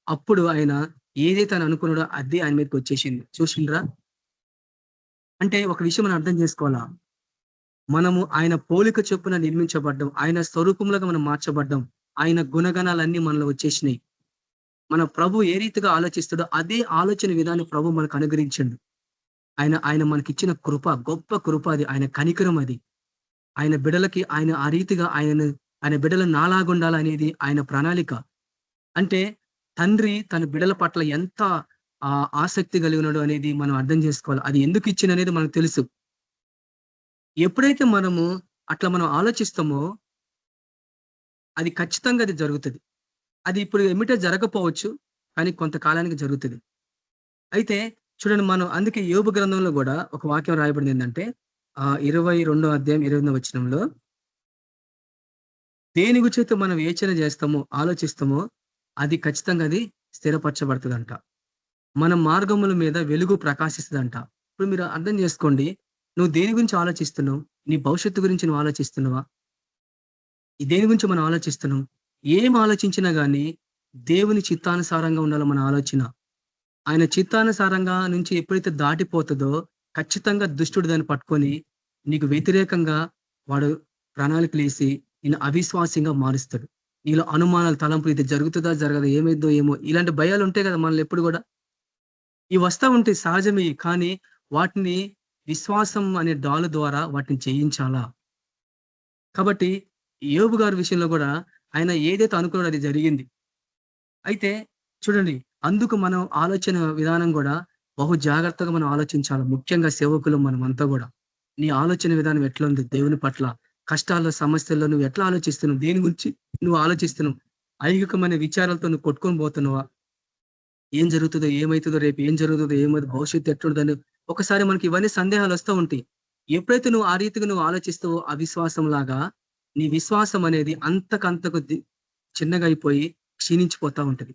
అప్పుడు ఆయన ఏదైతే ఆయన అనుకున్నాడో అదే ఆయన మీదకొచ్చేసింది. చూసిండ్రా? అంటే ఒక విషయం మనం అర్థం చేసుకోవాలా. మనము ఆయన పోలిక చొప్పున నిర్మించబడ్డం. ఆయన స్వరూపంలోగా మనం మార్చబడ్డం. ఆయన గుణగణాలన్నీ మనలో వచ్చేసినాయి. మన ప్రభు ఏ రీతిగా ఆలోచిస్తాడో అదే ఆలోచన విధానం ప్రభు మనకు అనుగ్రహించిండు. ఆయన ఆయన మనకిచ్చిన కృప, గొప్ప కృప అది. ఆయన కనికరం అది. ఆయన బిడ్డలకి ఆయన ఆ రీతిగా ఆయన బిడ్డలు నాలాగుండాలనేది ఆయన ప్రణాళిక. అంటే తండ్రి తన బిడ్డల పట్ల ఎంత ఆసక్తి కలిగి ఉన్నాడు అనేది మనం అర్థం చేసుకోవాలి. అది ఎందుకు ఇచ్చిందనేది మనకు తెలుసు. ఎప్పుడైతే మనము అట్లా మనం ఆలోచిస్తామో అది ఖచ్చితంగా అది జరుగుతది. అది ఇప్పుడు ఎమ్మటే జరగకపోవచ్చు. కానీ కొంతకాలానికి జరుగుతది. అయితే చూడండి, మనం అందుకే యోబు గ్రంథంలో గూడా ఒక వాక్యం రాయబడింది ఏందంటే 22 అధ్యాయం 28 వచనంలో, దేని గురించి మనం యోచన చేస్తామో, ఆలోచిస్తామో అది ఖచ్చితంగా అది స్థిరపరచబడతదంట. మన మార్గముల మీద వెలుగు ప్రకాశిస్తదంట. ఇప్పుడు మీరు అర్థం చేసుకోండి. నువ్వు దేని గురించి ఆలోచిస్తున్నావు? నీ భవిష్యత్తు గురించి నువ్వు ఆలోచిస్తున్నావా? దేని గురించి మనం ఆలోచిస్తున్నాం? ఏం ఆలోచించినా గాని దేవుని చిత్తానుసారంగా ఉండాలి మన ఆలోచన. ఆయన చిత్తానుసారంగా నుంచి ఎప్పుడైతే దాటిపోతదో ఖచ్చితంగా దుష్టుడు దాన్ని పట్టుకొని నీకు వ్యతిరేకంగా వాడు ప్రణాళికలేసి నిన్ను అవిశ్వాసంగా మారుస్తాడు. నీలో అనుమానాలు, తలంపులు, ఇది జరుగుతుందా జరగదా, ఏమైద్దో ఏమో, ఇలాంటి భయాలు ఉంటాయి కదా మనల్ని ఎప్పుడు కూడా. ఇవి వస్తా ఉంటాయి, సహజమే. కానీ వాటిని విశ్వాసం అనే డాలు ద్వారా వాటిని జయించాలా. కాబట్టి యోబు గారి విషయంలో కూడా ఆయన ఏదైతే అనుకున్నాడో అది జరిగింది. అయితే చూడండి, అందుకు మనం ఆలోచన విధానం కూడా బహు జాగ్రత్తగా మనం ఆలోచించాలి. ముఖ్యంగా సేవకులు మనమంతా కూడా. నీ ఆలోచన విధానం ఎట్లుంది దేవుని పట్ల? కష్టాల్లో, సమస్యల్లో నువ్వు ఎట్లా ఆలోచిస్తున్నావు? దేని గురించి నువ్వు ఆలోచిస్తున్నావు? ఐహికమైన విచారాలతో నువ్వు కొట్టుకొని పోతున్నావా? ఏం జరుగుతుందో, ఏమైతుందో, రేపు ఏం జరుగుతుందో, ఏమైతే భవిష్యత్తు ఎట్లుంటుందని ఒకసారి మనకి ఇవన్నీ సందేహాలు వస్తూ ఉంటాయి. ఎప్పుడైతే నువ్వు ఆ రీతిగా నువ్వు ఆలోచిస్తావో అవిశ్వాసం లాగా, నీ విశ్వాసం అనేది అంతకంతకు చిన్నగా అయిపోయి క్షీణించిపోతా ఉంటది.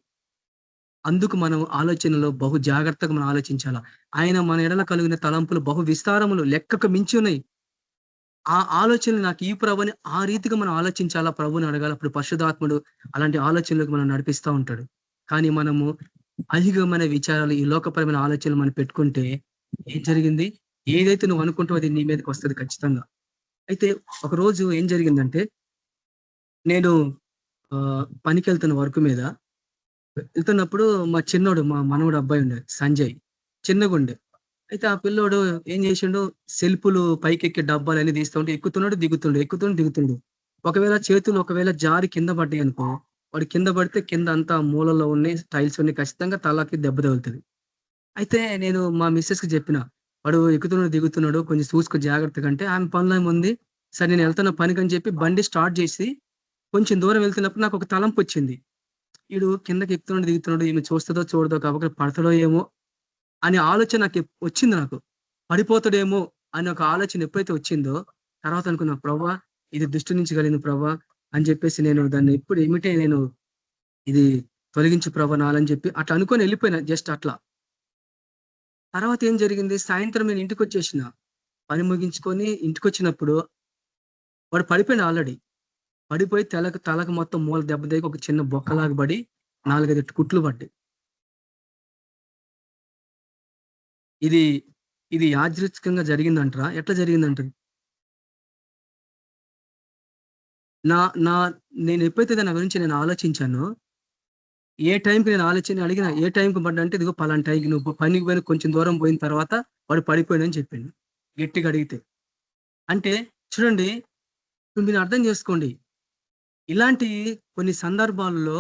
అందుకు మనం ఆలోచనలో బహు జాగ్రత్తగా మనం ఆలోచించాలా. ఆయన మన ఎడల కలిగిన తలంపులు బహు విస్తారములు, లెక్కకు మించి ఉన్నాయి. ఆ ఆలోచనలు నాకు ఈ ప్రభుని ఆ రీతిగా మనం ఆలోచించాలా, ప్రభుని అడగాలి. అప్పుడు పరిశుద్ధాత్ముడు అలాంటి ఆలోచనలకు మనం నడిపిస్తా ఉంటాడు. కానీ మనము ఐహికమైన విచారాలు, ఈ లోకపరమైన ఆలోచనలు మనం పెట్టుకుంటే ఏం జరిగింది? ఏదైతే నువ్వు అనుకుంటావో అది నీ మీదకి వస్తది ఖచ్చితంగా. అయితే ఒకరోజు ఏం జరిగిందంటే, నేను పనికెళ్తున్న వర్క్ మీద వెళ్తున్నప్పుడు మా చిన్నోడు, మా మనవడు అబ్బాయి ఉండే సంజయ్, చిన్నగుండే. అయితే ఆ పిల్లోడు ఏం చేసిండు, సెల్ఫ్‌లు పైకెక్కి డబ్బాలన్నీ తీస్తా ఉంటే ఎక్కుతున్నాడు, దిగుతుండు, ఎక్కుతుండు, దిగుతుండు. ఒకవేళ చేతులు జారి కింద పడ్డాయనుకో, వాడు కింద పడితే కింద అంతా మూలల్లో ఉన్నాయి, టైల్స్ ఉన్నాయి, ఖచ్చితంగా తలకి దెబ్బ తగులుతది. అయితే నేను మా మిసెస్‌కి చెప్పిన, "వాడు ఎక్కుతున్నాడు, దిగుతున్నాడు, కొంచెం చూసుకో జాగ్రత్తగా" అంటే ఆమె పనిలో ఆమె ఉంది. సరే నేను వెళ్తున్నా పనికని చెప్పి బండి స్టార్ట్ చేసి కొంచెం దూరం వెళ్తున్నప్పుడు నాకొక తలంపొచ్చింది. ఈడు కిందకి ఎక్కుతున్నాడు, దిగుతున్నాడు, ఈమె చూస్తదో చూడదో, కాబట్టి పడతాడో ఏమో అనే ఆలోచన వచ్చింది నాకు. పడిపోతాడేమో అనే ఒక ఆలోచన ఎప్పుడైతే వచ్చిందో, తర్వాత అనుకున్నా, "ప్రభువా, ఇది దుష్టు నుంచి కలిగింది ప్రభువా" అని చెప్పేసి నేను దాన్ని ఎప్పుడు ఎమ్మటే నేను ఇది తొలగించు ప్రభు నాలని చెప్పి అట్లా అనుకోని వెళ్ళిపోయినా జస్ట్ అట్లా. తర్వాత ఏం జరిగింది, సాయంత్రం నేను ఇంటికొచ్చేసిన. పని ముగించుకొని ఇంటికొచ్చినప్పుడు వాడు పడిపోయిండు ఆల్రెడీ. పడిపోయి తలకు మొత్తం మూల దెబ్బ తగిలి ఒక చిన్న బొక్కలాగా పడి 4, 5 కుట్లు పడ్డాయి. ఇది ఇది యాదృచ్ఛికంగా జరిగిందంటారా? ఎట్లా జరిగిందంటారు? నా నా నేను ఎప్పుడైతే దాని గురించి నేను ఆలోచించానో, ఏ టైంకి నేను అడిగిన, ఏ టైంకి పడ్డా అంటే, ఇదిగో పలానా టైంకి నువ్వు పనికి పోయిన కొంచెం దూరం పోయిన తర్వాత వాడు పడిపోయాడని చెప్పిండు గట్టిగా అడిగితే. అంటే చూడండి, ఇప్పుడు మీరు అర్థం చేసుకోండి. ఇలాంటి కొన్ని సందర్భాల్లో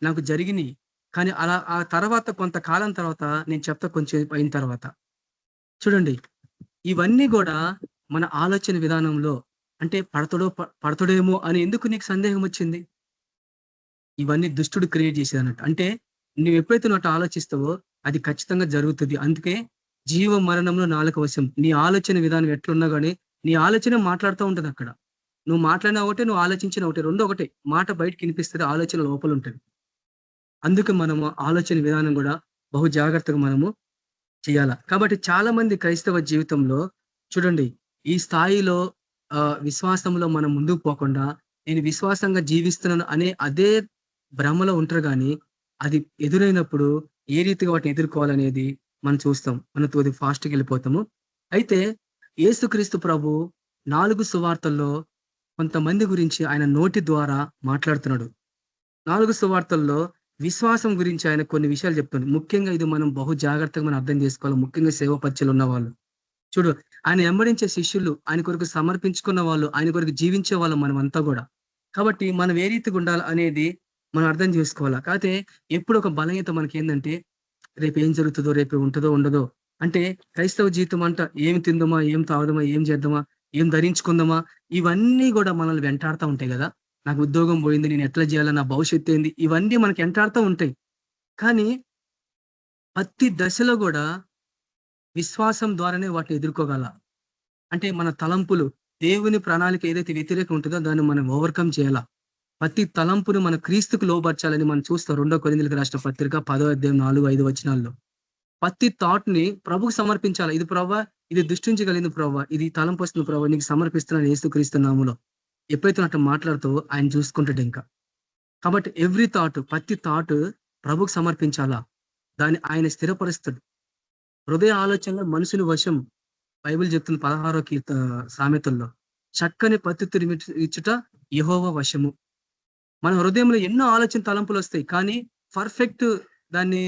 నాకు జరిగినియి. కానీ అలా ఆ తర్వాత కొంతకాలం తర్వాత నేను చెప్తా, కొంచెం అయిన తర్వాత. చూడండి, ఇవన్నీ గూడా మన ఆలోచన విధానంలో, అంటే పడతాడేమో అని ఎందుకు నీకు సందేహం వచ్చింది? ఇవన్నీ దుష్టుడు క్రియేట్ చేసేదన్నట్టు. అంటే నువ్వు ఎప్పుడైతే నువ్వు అట్లా ఆలోచిస్తావో అది ఖచ్చితంగా జరుగుతది. అందుకే జీవ మరణంలో నాలుక వశం. నీ ఆలోచన విధానం ఎట్లున్నా గాని నీ ఆలోచనే మాట్లాడుతూ ఉంటదక్కడ. నువ్వు మాట్లాడినా ఒకటే, నువ్వు ఆలోచించినా ఒకటే. రెండు ఒకటే. మాట బయటకి వినిపిస్తది, ఆలోచన లోపల ఉంటది. అందుకే మనము ఆలోచన విధానం గూడా బహు జాగ్రత్తగా మనము చేయాలా. కాబట్టి చాలా మంది క్రైస్తవ జీవితంలో చూడండి, ఈ స్థాయిలో విశ్వాసంలో మనం ముందుకు పోకుండా, నేను విశ్వాసంగా జీవిస్తున్నాను అనే అదే భ్రమలో ఉంటారు గానీ, అది ఎదురైనప్పుడు ఏ రీతిగా వాటిని ఎదుర్కోవాలనేది మనం చూస్తాం. మనం కొద్దిగా ఫాస్ట్‌గా వెళ్ళిపోతాము. అయితే యేసుక్రీస్తు ప్రభు 4 సువార్తల్లో కొంతమంది గురించి ఆయన నోటి ద్వారా మాట్లాడుతున్నాడు. 4 సువార్తల్లో విశ్వాసం గురించి ఆయన కొన్ని విషయాలు చెప్తుండు. ముఖ్యంగా ఇది మనం బహు జాగ్రత్తగా మనం అర్థం చేసుకోవాలి. ముఖ్యంగా సేవ పరిచయలో ఉన్నవాళ్ళు. చూడు, ఆయన వెంబడించే శిష్యులు, ఆయన కొరకు సమర్పించుకున్న వాళ్ళు, ఆయన కొరకు జీవించే వాళ్ళం మనమంతా గూడా. కాబట్టి మనం ఏ రీతిగా ఉండాలి అనేది మనం అర్థం చేసుకోవాలా. కాతే ఎప్పుడు ఒక బలహీనత మనకేందంటే, రేపు ఏం జరుగుతదో, రేపు ఉంటదో, ఉండదో. అంటే క్రైస్తవ జీవితం అంట ఏం తిందామా, ఏం తాగుదామా, ఏం చేద్దామా, ఏం ధరించుకుందామా, ఇవన్నీ గూడా మనల్ని వెంటాడుతా ఉంటాయి గదా! నాకు ఉద్యోగం పోయింది. నేను ఎట్లా చేయాలా? నా భవిష్యత్తు ఏంది? ఇవన్నీ మనకి వెంటాడుతా ఉంటాయి. కానీ ప్రతి దశలో గూడా విశ్వాసం ద్వారానే వాటిని ఎదుర్కోగల. అంటే మన తలంపులు, దేవుని ప్రణాళిక ఏదైతే వ్యతిరేకం ఉంటుందో దాన్ని మనం ఓవర్‌కమ్ చేయాలా. ప్రతి తలంపును మన క్రీస్తుకు లోబర్చాలని మనం చూస్తాం. 2 కొరింథీయులకు రాసిన పత్రిక 10వ అధ్యాయం 4, 5 వచనాల్లో. ప్రతి థాట్‌ని ప్రభువుకు సమర్పించాలా. ఇది ప్రవ్వా, ఇది దృష్టి నుంచి కలిగింది ప్రవ్వా, ఇది తలంపు వస్తుంది ప్రవ్వా, నీకు సమర్పిస్తున్నాను యేసుక్రీస్తు నామములో. ఎప్పుడైతే అట్లా మాట్లాడుతావో ఆయన చూసుకుంటాడు ఇంకా. కాబట్టి ఎవ్రీ థాట్, ప్రతి థాట్ ప్రభువుకు సమర్పించాలా. దాన్ని ఆయన స్థిరపరుస్తాడు. హృదయ ఆలోచనలో మనుషుని వశం. బైబిల్ చెప్తుంది 16వ సామెతల్లో. చక్కని పద్ధతిని ఇచ్చుట యెహోవా వశము. మన హృదయంలో ఎన్నో ఆలోచన తలంపులు వస్తాయి. కానీ పర్ఫెక్ట్ దాన్ని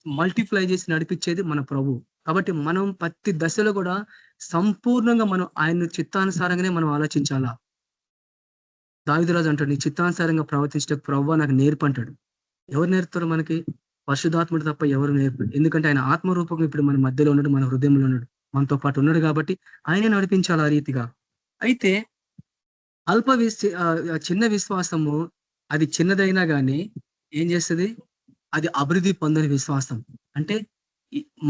మల్టిప్లై చేసి నడిపించేది మన ప్రభువు. కాబట్టి మనం ప్రతి దశలో కూడా సంపూర్ణంగా మనం ఆయన చిత్తానుసారంగానే మనం ఆలోచించాలా. దావీదురాజు అంటాడు, నీ చిత్తానుసారంగా ప్రవర్తించటకు ప్రభువా నాకు నేర్పు అంటాడు. ఎవరు నేర్పుతారు మనకి? పరిశుద్ధాత్ముడు తప్ప ఎవరు నేర్పరు. ఎందుకంటే ఆయన ఆత్మరూపంగా ఇప్పుడు మన మధ్యలో ఉన్నాడు, మన హృదయంలో ఉన్నాడు, మనతో పాటు ఉన్నాడు కాబట్టి ఆయనే నడిపించాలి ఆ రీతిగా. అయితే చిన్న విశ్వాసము అది చిన్నదైనా గానీ ఏం చేస్తది? అది అభివృద్ధి పొందని విశ్వాసం. అంటే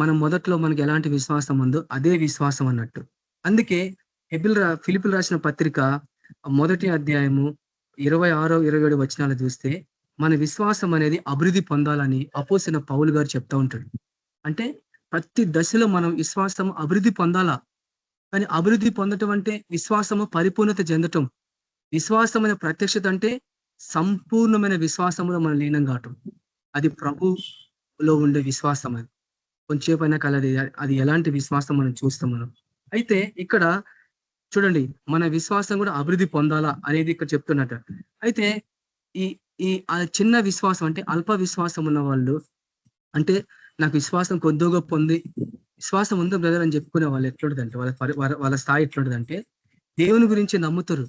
మనం మొదట్లో మనకి ఎలాంటి విశ్వాసం ఉందో అదే విశ్వాసం అన్నట్టు. అందుకే ఫిలిప్పీయులకు రాసిన పత్రిక మొదటి అధ్యాయము 26, 27 వచనాలు చూస్తే మన విశ్వాసం అనేది అభివృద్ధి పొందాలని అపోస్తలుడైన పౌలు గారు చెప్తా ఉంటాడు. అంటే ప్రతి దశలో మనం విశ్వాసం అభివృద్ధి పొందాలా. కానీ అభివృద్ధి పొందటం అంటే విశ్వాసము పరిపూర్ణత చెందటం. విశ్వాసమైన ప్రత్యక్షత అంటే సంపూర్ణమైన విశ్వాసంలో మనం లీనం కావటం. అది ప్రభువులో ఉండే విశ్వాసం. అది కొంచెంసేపైనా కలది. అది ఎలాంటి విశ్వాసం మనం చూస్తాం మనం. అయితే ఇక్కడ చూడండి, మన విశ్వాసం కూడా అభివృద్ధి పొందాలా అనేది ఇక్కడ చెప్తున్నట్టు. అయితే ఈ ఈ చిన్న విశ్వాసం అంటే అల్ప విశ్వాసం ఉన్న వాళ్ళు, అంటే నాకు విశ్వాసం కొద్దో గొప్ప ఉంది, విశ్వాసం ఉందా బ్రదర్ అని చెప్పుకునే వాళ్ళు ఎట్లుంటదంటే వాళ్ళ స్థాయి ఎట్లుంటదంటే, దేవుని గురించి నమ్ముతారు,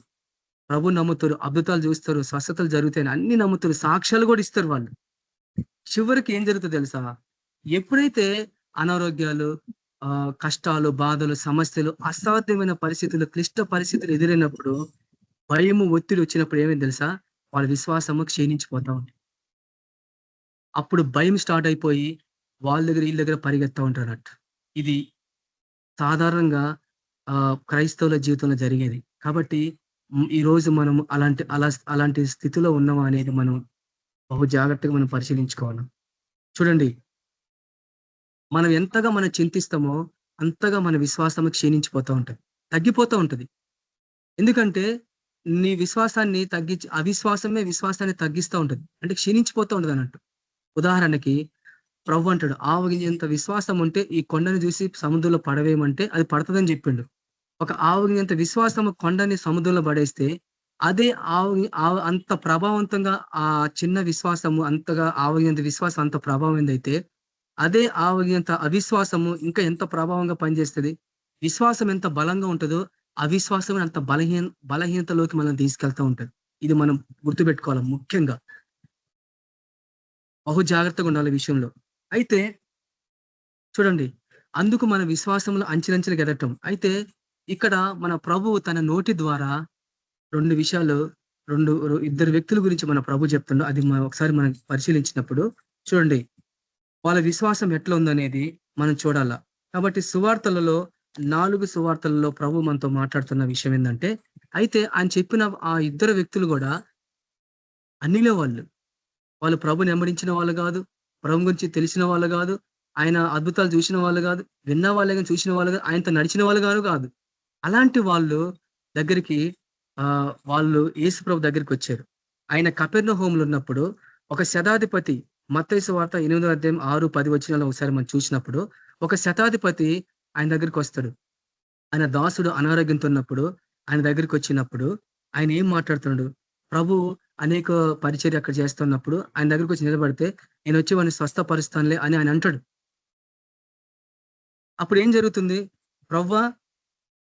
ప్రభు నమ్ముతారు, అద్భుతాలు చూస్తారు, స్వస్థతలు జరుగుతాయని అన్ని నమ్ముతారు, సాక్ష్యాలు కూడా ఇస్తారు వాళ్ళు. చివరికి ఏం జరుగుతుందో తెలుసా? ఎప్పుడైతే అనారోగ్యాలు, కష్టాలు, బాధలు, సమస్యలు, అసాధ్యమైన పరిస్థితులు, క్లిష్ట పరిస్థితులు ఎదురైనప్పుడు, భయము, ఒత్తిడి వచ్చినప్పుడు ఏమైంది తెలుసా? వాళ్ళ విశ్వాసము క్షీణించిపోతా ఉంది. అప్పుడు భయం స్టార్ట్ అయిపోయి వాళ్ళ దగ్గర వీళ్ళ దగ్గర పరిగెత్తా ఉంటారన్నట్టు. ఇది సాధారణంగా క్రైస్తవుల జీవితంలో జరిగేది. కాబట్టి ఈ రోజు మనం అలాంటి స్థితిలో ఉన్నామా అనేది మనం బహు జాగ్రత్తగా మనం పరిశీలించుకోవాలి. చూడండి, మనం ఎంతగా మనం చింతిస్తామో అంతగా మన విశ్వాసం క్షీణించిపోతూ ఉంటది, తగ్గిపోతూ ఉంటది. ఎందుకంటే నీ విశ్వాసాన్ని తగ్గించి అవిశ్వాసమే విశ్వాసాన్ని తగ్గిస్తూ ఉంటది. అంటే క్షీణించిపోతూ ఉంటది అన్నట్టు. ఉదాహరణకి ప్రభు అంటాడు, ఆవగింజంత విశ్వాసం ఉంటే ఈ కొండని చూసి సముద్రంలో పడవేయమంటే అది పడుతుందని చెప్పిండు. ఒక ఆవగింజంత విశ్వాసం కొండని సముద్రంలో పడేస్తే అదే అంత ప్రభావవంతంగా ఆ చిన్న విశ్వాసము అంతగా ఆవగింజంత విశ్వాసం అంత ప్రభావమైందైతే అదే ఆవగింజంత అవిశ్వాసము ఇంకా ఎంత ప్రభావంగా పనిచేస్తుంది. విశ్వాసం ఎంత బలంగా ఉంటుందో అవిశ్వాసం అంత బలహీనతలోకి మనం తీసుకెళ్తూ ఉంటది. ఇది మనం గుర్తుపెట్టుకోవాలి. ముఖ్యంగా బహు జాగ్రత్తగా ఉండాలి విషయంలో. అయితే చూడండి, అందుకు మన విశ్వాసంలో అంచెలంచెలుగా ఎదగటం. అయితే ఇక్కడ మన ప్రభువు తన నోటి ద్వారా 2 విషయాలు, ఇద్దరు వ్యక్తుల గురించి మన ప్రభు చెప్తుండో అది ఒకసారి మనం పరిశీలించినప్పుడు చూడండి, వాళ్ళ విశ్వాసం ఎట్లా ఉందనేది మనం చూడాలా. కాబట్టి సువార్తలలో 4 సువార్తలలో ప్రభు మనతో మాట్లాడుతున్న విషయం ఏంటంటే, అయితే ఆయన చెప్పిన ఆ ఇద్దరు వ్యక్తులు కూడా అన్నిలో వాళ్ళు ప్రభుని వెంబడించిన వాళ్ళు కాదు, ప్రభు గురించి తెలిసిన వాళ్ళు కాదు, ఆయన అద్భుతాలు చూసిన వాళ్ళు కాదు, విన్న వాళ్ళే కానీ చూసిన వాళ్ళు కాదు, ఆయనతో నడిచిన వాళ్ళు కాదు. అలాంటి వాళ్ళు దగ్గరికి వాళ్ళు యేసుప్రభు దగ్గరికి వచ్చారు. ఆయన కపెర్నహూములో ఉన్నప్పుడు ఒక శతాధిపతి, మత్తయి సువార్త 8వ అధ్యాయం 6, 10 వచనాల్లో ఒకసారి మనం చూసినప్పుడు ఒక శతాధిపతి ఆయన దగ్గరికి వస్తాడు. ఆయన దాసుడు అనారోగ్యంతో ఉన్నప్పుడు ఆయన దగ్గరికి వచ్చినప్పుడు ఆయన ఏం మాట్లాడుతున్నాడు? ప్రభు అనేక పరిచర్య అక్కడ చేస్తున్నప్పుడు ఆయన దగ్గరికి వచ్చి నిలబడితే నేను వచ్చి వాడిని స్వస్థపరుస్తానులే అని ఆయన అంటాడు. అప్పుడు ఏం జరుగుతుంది? ప్రవ్వా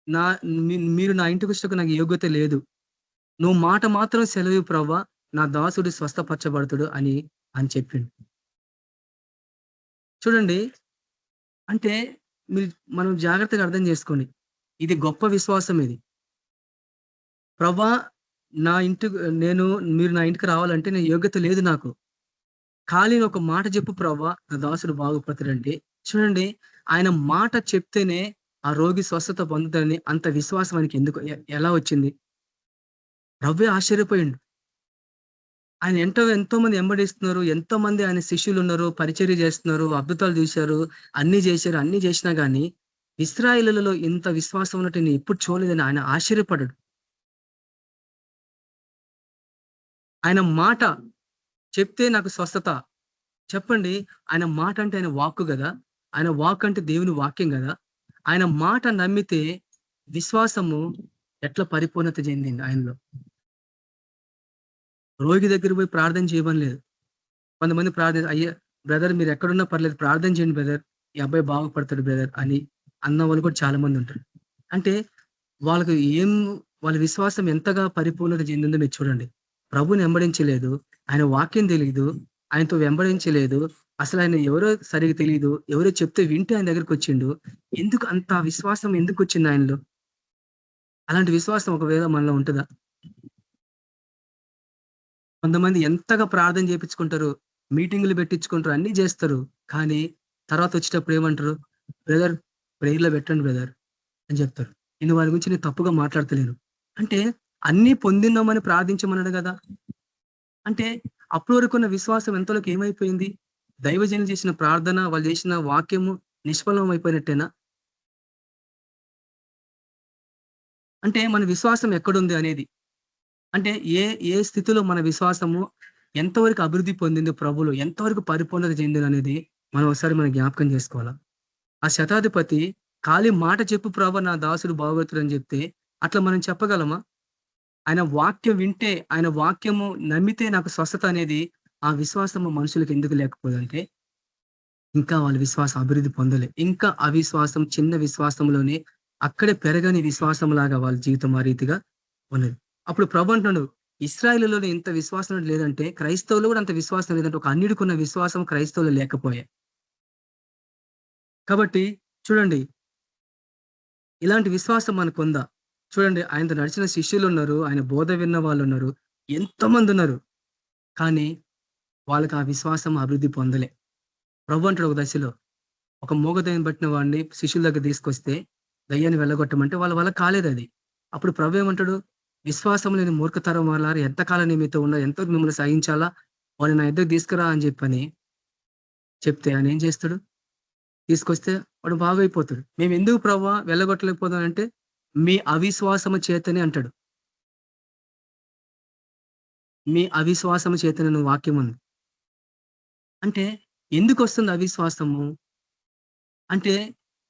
నా మీరు నా ఇంటికి వచ్చేటకు నాకు యోగ్యత లేదు. నువ్వు మాట మాత్రం సెలవు ప్రవ్వా, నా దాసుడు స్వస్థపరచబడతాడు అని చెప్పిండు. చూడండి, అంటే మనం జాగ్రత్తగా అర్థం చేసుకోండి. ఇది గొప్ప విశ్వాసం. ఇది ప్రవ్వా మీరు నా ఇంటికి రావాలంటే నేను యోగ్యత లేదు నాకు. ఖాళీ ఒక మాట చెప్పు ప్రవ్వా, నా దాసుడు బాగుపడతాడంటే చూడండి, ఆయన మాట చెప్తేనే ఆ రోగి స్వస్థత పొందుతాడని అంత విశ్వాసం ఆయనకి ఎలా వచ్చింది? ప్రవ్వే ఆశ్చర్యపోయిండు. ఆయన ఎంతో మంది వెంబడిస్తున్నారు, ఎంతో మంది ఆయన శిష్యులు ఉన్నారు, పరిచర్య చేస్తున్నారు, అద్భుతాలు చూశారు, అన్ని చేశారు. అన్ని చేసినా గానీ ఇశ్రాయేలులలో ఇంత విశ్వాసం ఉన్నట్టు నేను ఎప్పుడు చూడలేదని ఆయన ఆశ్చర్యపడ్డాడు. ఆయన మాట చెప్తే నాకు స్వస్థత. చెప్పండి, ఆయన మాట అంటే ఆయన వాక్కు కదా, ఆయన వాక్ అంటే దేవుని వాక్యం కదా. ఆయన మాట నమ్మితే విశ్వాసము ఎట్లా పరిపూర్ణత చెందింది ఆయనలో. రోగి దగ్గర పోయి ప్రార్థన చేయమని లేదు. కొంతమంది అయ్యా బ్రదర్ మీరు ఎక్కడున్నా పర్లేదు, ప్రార్థన చేయండి బ్రదర్, ఈ అబ్బాయి బాగుపడతాడు బ్రదర్ అని అన్న వాళ్ళు కూడా చాలా మంది ఉంటారు. అంటే వాళ్ళ విశ్వాసం ఎంతగా పరిపూర్ణత చెందిందో మీరు చూడండి. ప్రభుని వెంబడించలేదు, ఆయన వాక్యం తెలియదు, ఆయనతో వెంబడించలేదు, అసలు ఆయన ఎవరో సరిగ్గా తెలియదు, ఎవరో చెప్తే వింటే ఆయన దగ్గరికి వచ్చిండు. ఎందుకు అంత విశ్వాసం ఎందుకు వచ్చింది ఆయనలో? అలాంటి విశ్వాసం ఒకవేళ మనలో ఉంటుందా? కొంతమంది ఎంతగా ప్రార్థన చేయించుకుంటారు, మీటింగులు పెట్టించుకుంటారు, అన్ని చేస్తారు. కానీ తర్వాత వచ్చేటప్పుడు ఏమంటారు? బ్రదర్ ప్రేయర్లో పెట్టండి బ్రదర్ అని చెప్తారు. నేను వారి గురించి నేను తప్పుగా మాట్లాడతలేను. అంటే అన్ని పొందినామని ప్రార్థించమన్నాడు కదా. అంటే అప్పటి వరకు ఉన్న విశ్వాసం ఎంతలోకి ఏమైపోయింది? దైవజనులు చేసిన ప్రార్థన, వాళ్ళు చేసిన వాక్యము నిష్ఫలం అయిపోయినట్టేనా? అంటే మన విశ్వాసం ఎక్కడుంది అనేది, అంటే ఏ స్థితిలో మన విశ్వాసము ఎంతవరకు అభివృద్ధి పొందింది, ప్రభులో ఎంతవరకు పరిపూర్ణత చెందింది అనేది మనం ఒకసారి మనం జ్ఞాపకం చేసుకోవాలా. ఆ శతాధిపతి ఖాళీ మాట చెప్పు ప్రభు, నా దాసుడు బాగోతుడు అని చెప్తే అట్లా మనం చెప్పగలమా? ఆయన వాక్యం వింటే, ఆయన వాక్యము నమ్మితే నాకు స్వస్థత అనేది ఆ విశ్వాసము మనుషులకు ఎందుకు లేకపోదంటే ఇంకా వాళ్ళ విశ్వాసం అభివృద్ధి పొందలే. ఇంకా అవిశ్వాసం, చిన్న విశ్వాసంలోనే అక్కడే పెరగని విశ్వాసం లాగా వాళ్ళ జీవితం ఆ రీతిగా ఉన్నది. అప్పుడు ప్రభు అంటున్నాడు, ఇశ్రాయేలులో ఇంత విశ్వాసం లేదంటే క్రైస్తవులు కూడా అంత విశ్వాసం లేదంటే ఒక అన్యుడికున్న విశ్వాసం క్రైస్తవులు లేకపోయే. కాబట్టి చూడండి, ఇలాంటి విశ్వాసం మనకు ఉందా? చూడండి, ఆయనతో నడిచిన శిష్యులు ఉన్నారు, ఆయన బోధ విన్న వాళ్ళు ఉన్నారు, ఎంతోమంది ఉన్నారు. కానీ వాళ్ళకి ఆ విశ్వాసం అభివృద్ధి పొందలే. ప్రభు అంటాడు ఒక దశలో, ఒక మూగదయ్యం పట్టిన వాడిని శిష్యుల దగ్గర తీసుకొస్తే దయ్యాన్ని వెళ్ళగొట్టమంటే వాళ్ళ కాలేదు అది. అప్పుడు ప్రభు ఏమంటాడు? విశ్వాసం లేని మూర్ఖతరం వాళ్ళారు, ఎంతకాలం మీతో ఉన్నా, ఎంతో మిమ్మల్ని సహించాలా, వాడిని నా ఇద్దరికి తీసుకురా అని చెప్పని చెప్తే ఆయన ఏం చేస్తాడు? తీసుకొస్తే వాడు బాగైపోతాడు. మేము ఎందుకు ప్రభు వెళ్ళగొట్టలేకపోతాం అంటే మీ అవిశ్వాసము చేతనే అంటాడు. మీ అవిశ్వాసము చేతనే వాక్యం ఉంది. అంటే ఎందుకు వస్తుంది అవిశ్వాసము అంటే,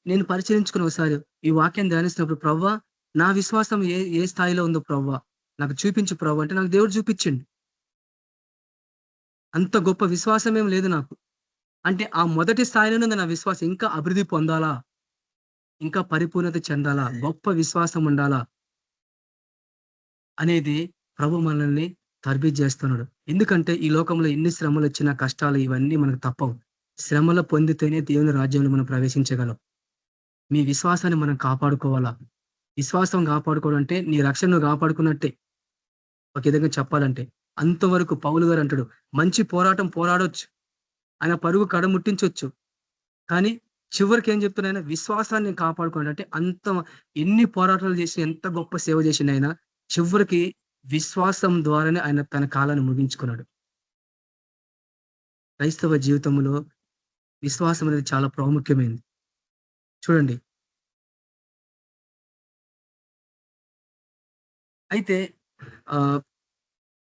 నేను పరిశీలించుకుని ఒకసారి ఈ వాక్యం ధ్యానిస్తున్నప్పుడు, ప్రవ్వా నా విశ్వాసం ఏ స్థాయిలో ఉందో ప్రవ్వా నాకు చూపించు ప్రవ్వా అంటే నాకు దేవుడు చూపించండి. అంత గొప్ప విశ్వాసం ఏం లేదు నాకు. అంటే ఆ మొదటి స్థాయిలోనే నా విశ్వాసం ఇంకా అభివృద్ధి పొందాలా, ఇంకా పరిపూర్ణత చెందాలా, గొప్ప విశ్వాసం ఉండాలా అనేది ప్రభు మనల్ని తర్బీదు చేస్తున్నాడు. ఎందుకంటే ఈ లోకంలో ఎన్ని శ్రమలు వచ్చినా, కష్టాలు ఇవన్నీ మనకు తప్పవు. శ్రమలు పొందితేనే దేవుని రాజ్యంలో మనం ప్రవేశించగలం. మీ విశ్వాసాన్ని మనం కాపాడుకోవాలా. విశ్వాసం కాపాడుకోవడం అంటే నీ రక్షణను కాపాడుకున్నట్టే. ఒక విధంగా చెప్పాలంటే అంతవరకు పౌలు గారు అంటాడు, మంచి పోరాటం పోరాడొచ్చు, ఆయన పరుగు కడముట్టించవచ్చు, కానీ చివరికి ఏం చెప్తున్నాయన? విశ్వాసాన్ని కాపాడుకోండి అంటే అంత ఎన్ని పోరాటాలు చేసి, ఎంత గొప్ప సేవ చేసిన ఆయన చివరికి విశ్వాసం ద్వారానే ఆయన తన కాలాన్ని ముగించుకున్నాడు. క్రైస్తవ జీవితంలో విశ్వాసం అనేది చాలా ప్రాముఖ్యమైనది. చూడండి. అయితే ఆహ్,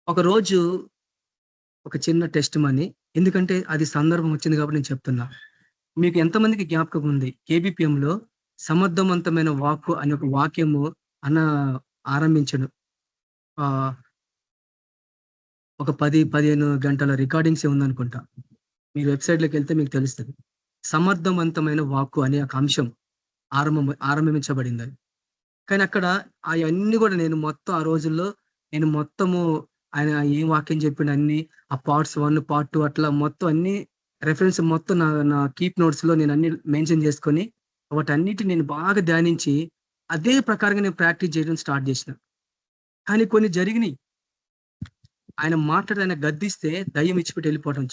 ఒకరోజు ఒక చిన్న టెస్ట్ మనీ, ఎందుకంటే అది సందర్భం వచ్చింది కాబట్టి నేను చెప్తున్నా. మీకు ఎంతమందికి జ్ఞాపకం ఉంది? కేబీపీఎంలో సమర్థవంతమైన వాక్కు అనే ఒక వాక్యము అన్న ఆరంభించను. ఆహ్, ఒక 10, 15 గంటల రికార్డింగ్సే ఉందనుకుంటా. మీరు వెబ్‌సైట్‌లోకెళ్తే మీకు తెలుస్తది. సమర్థవంతమైన వాక్కు అనే ఒక అంశం ఆరంభించబడిందని. కానీ అక్కడ అయన్నీ గూడా నేను మొత్తం ఆ రోజుల్లో నేను మొత్తము ఆయన ఏం వాక్యం చెప్పిండు అన్నీ, ఆ పార్ట్స్ 1, పార్ట్ 2 అట్లా మొత్తం అన్నీ రెఫరెన్స్ మొత్తం నా నా కీప్ నోట్స్‌లో నేను అన్నీ మెన్షన్ చేసుకొని, వాటన్నిటిని నేను బాగా ధ్యానించి, అదే ప్రకారంగా నేను ప్రాక్టీస్ చేయడం స్టార్ట్ చేసిన. కానీ కొన్ని జరిగినియి. ఆయన మాట్లాడి ఆయన గద్దిస్తే దయ్యం ఇచ్చిపెట్టి వెళ్ళిపోవటం.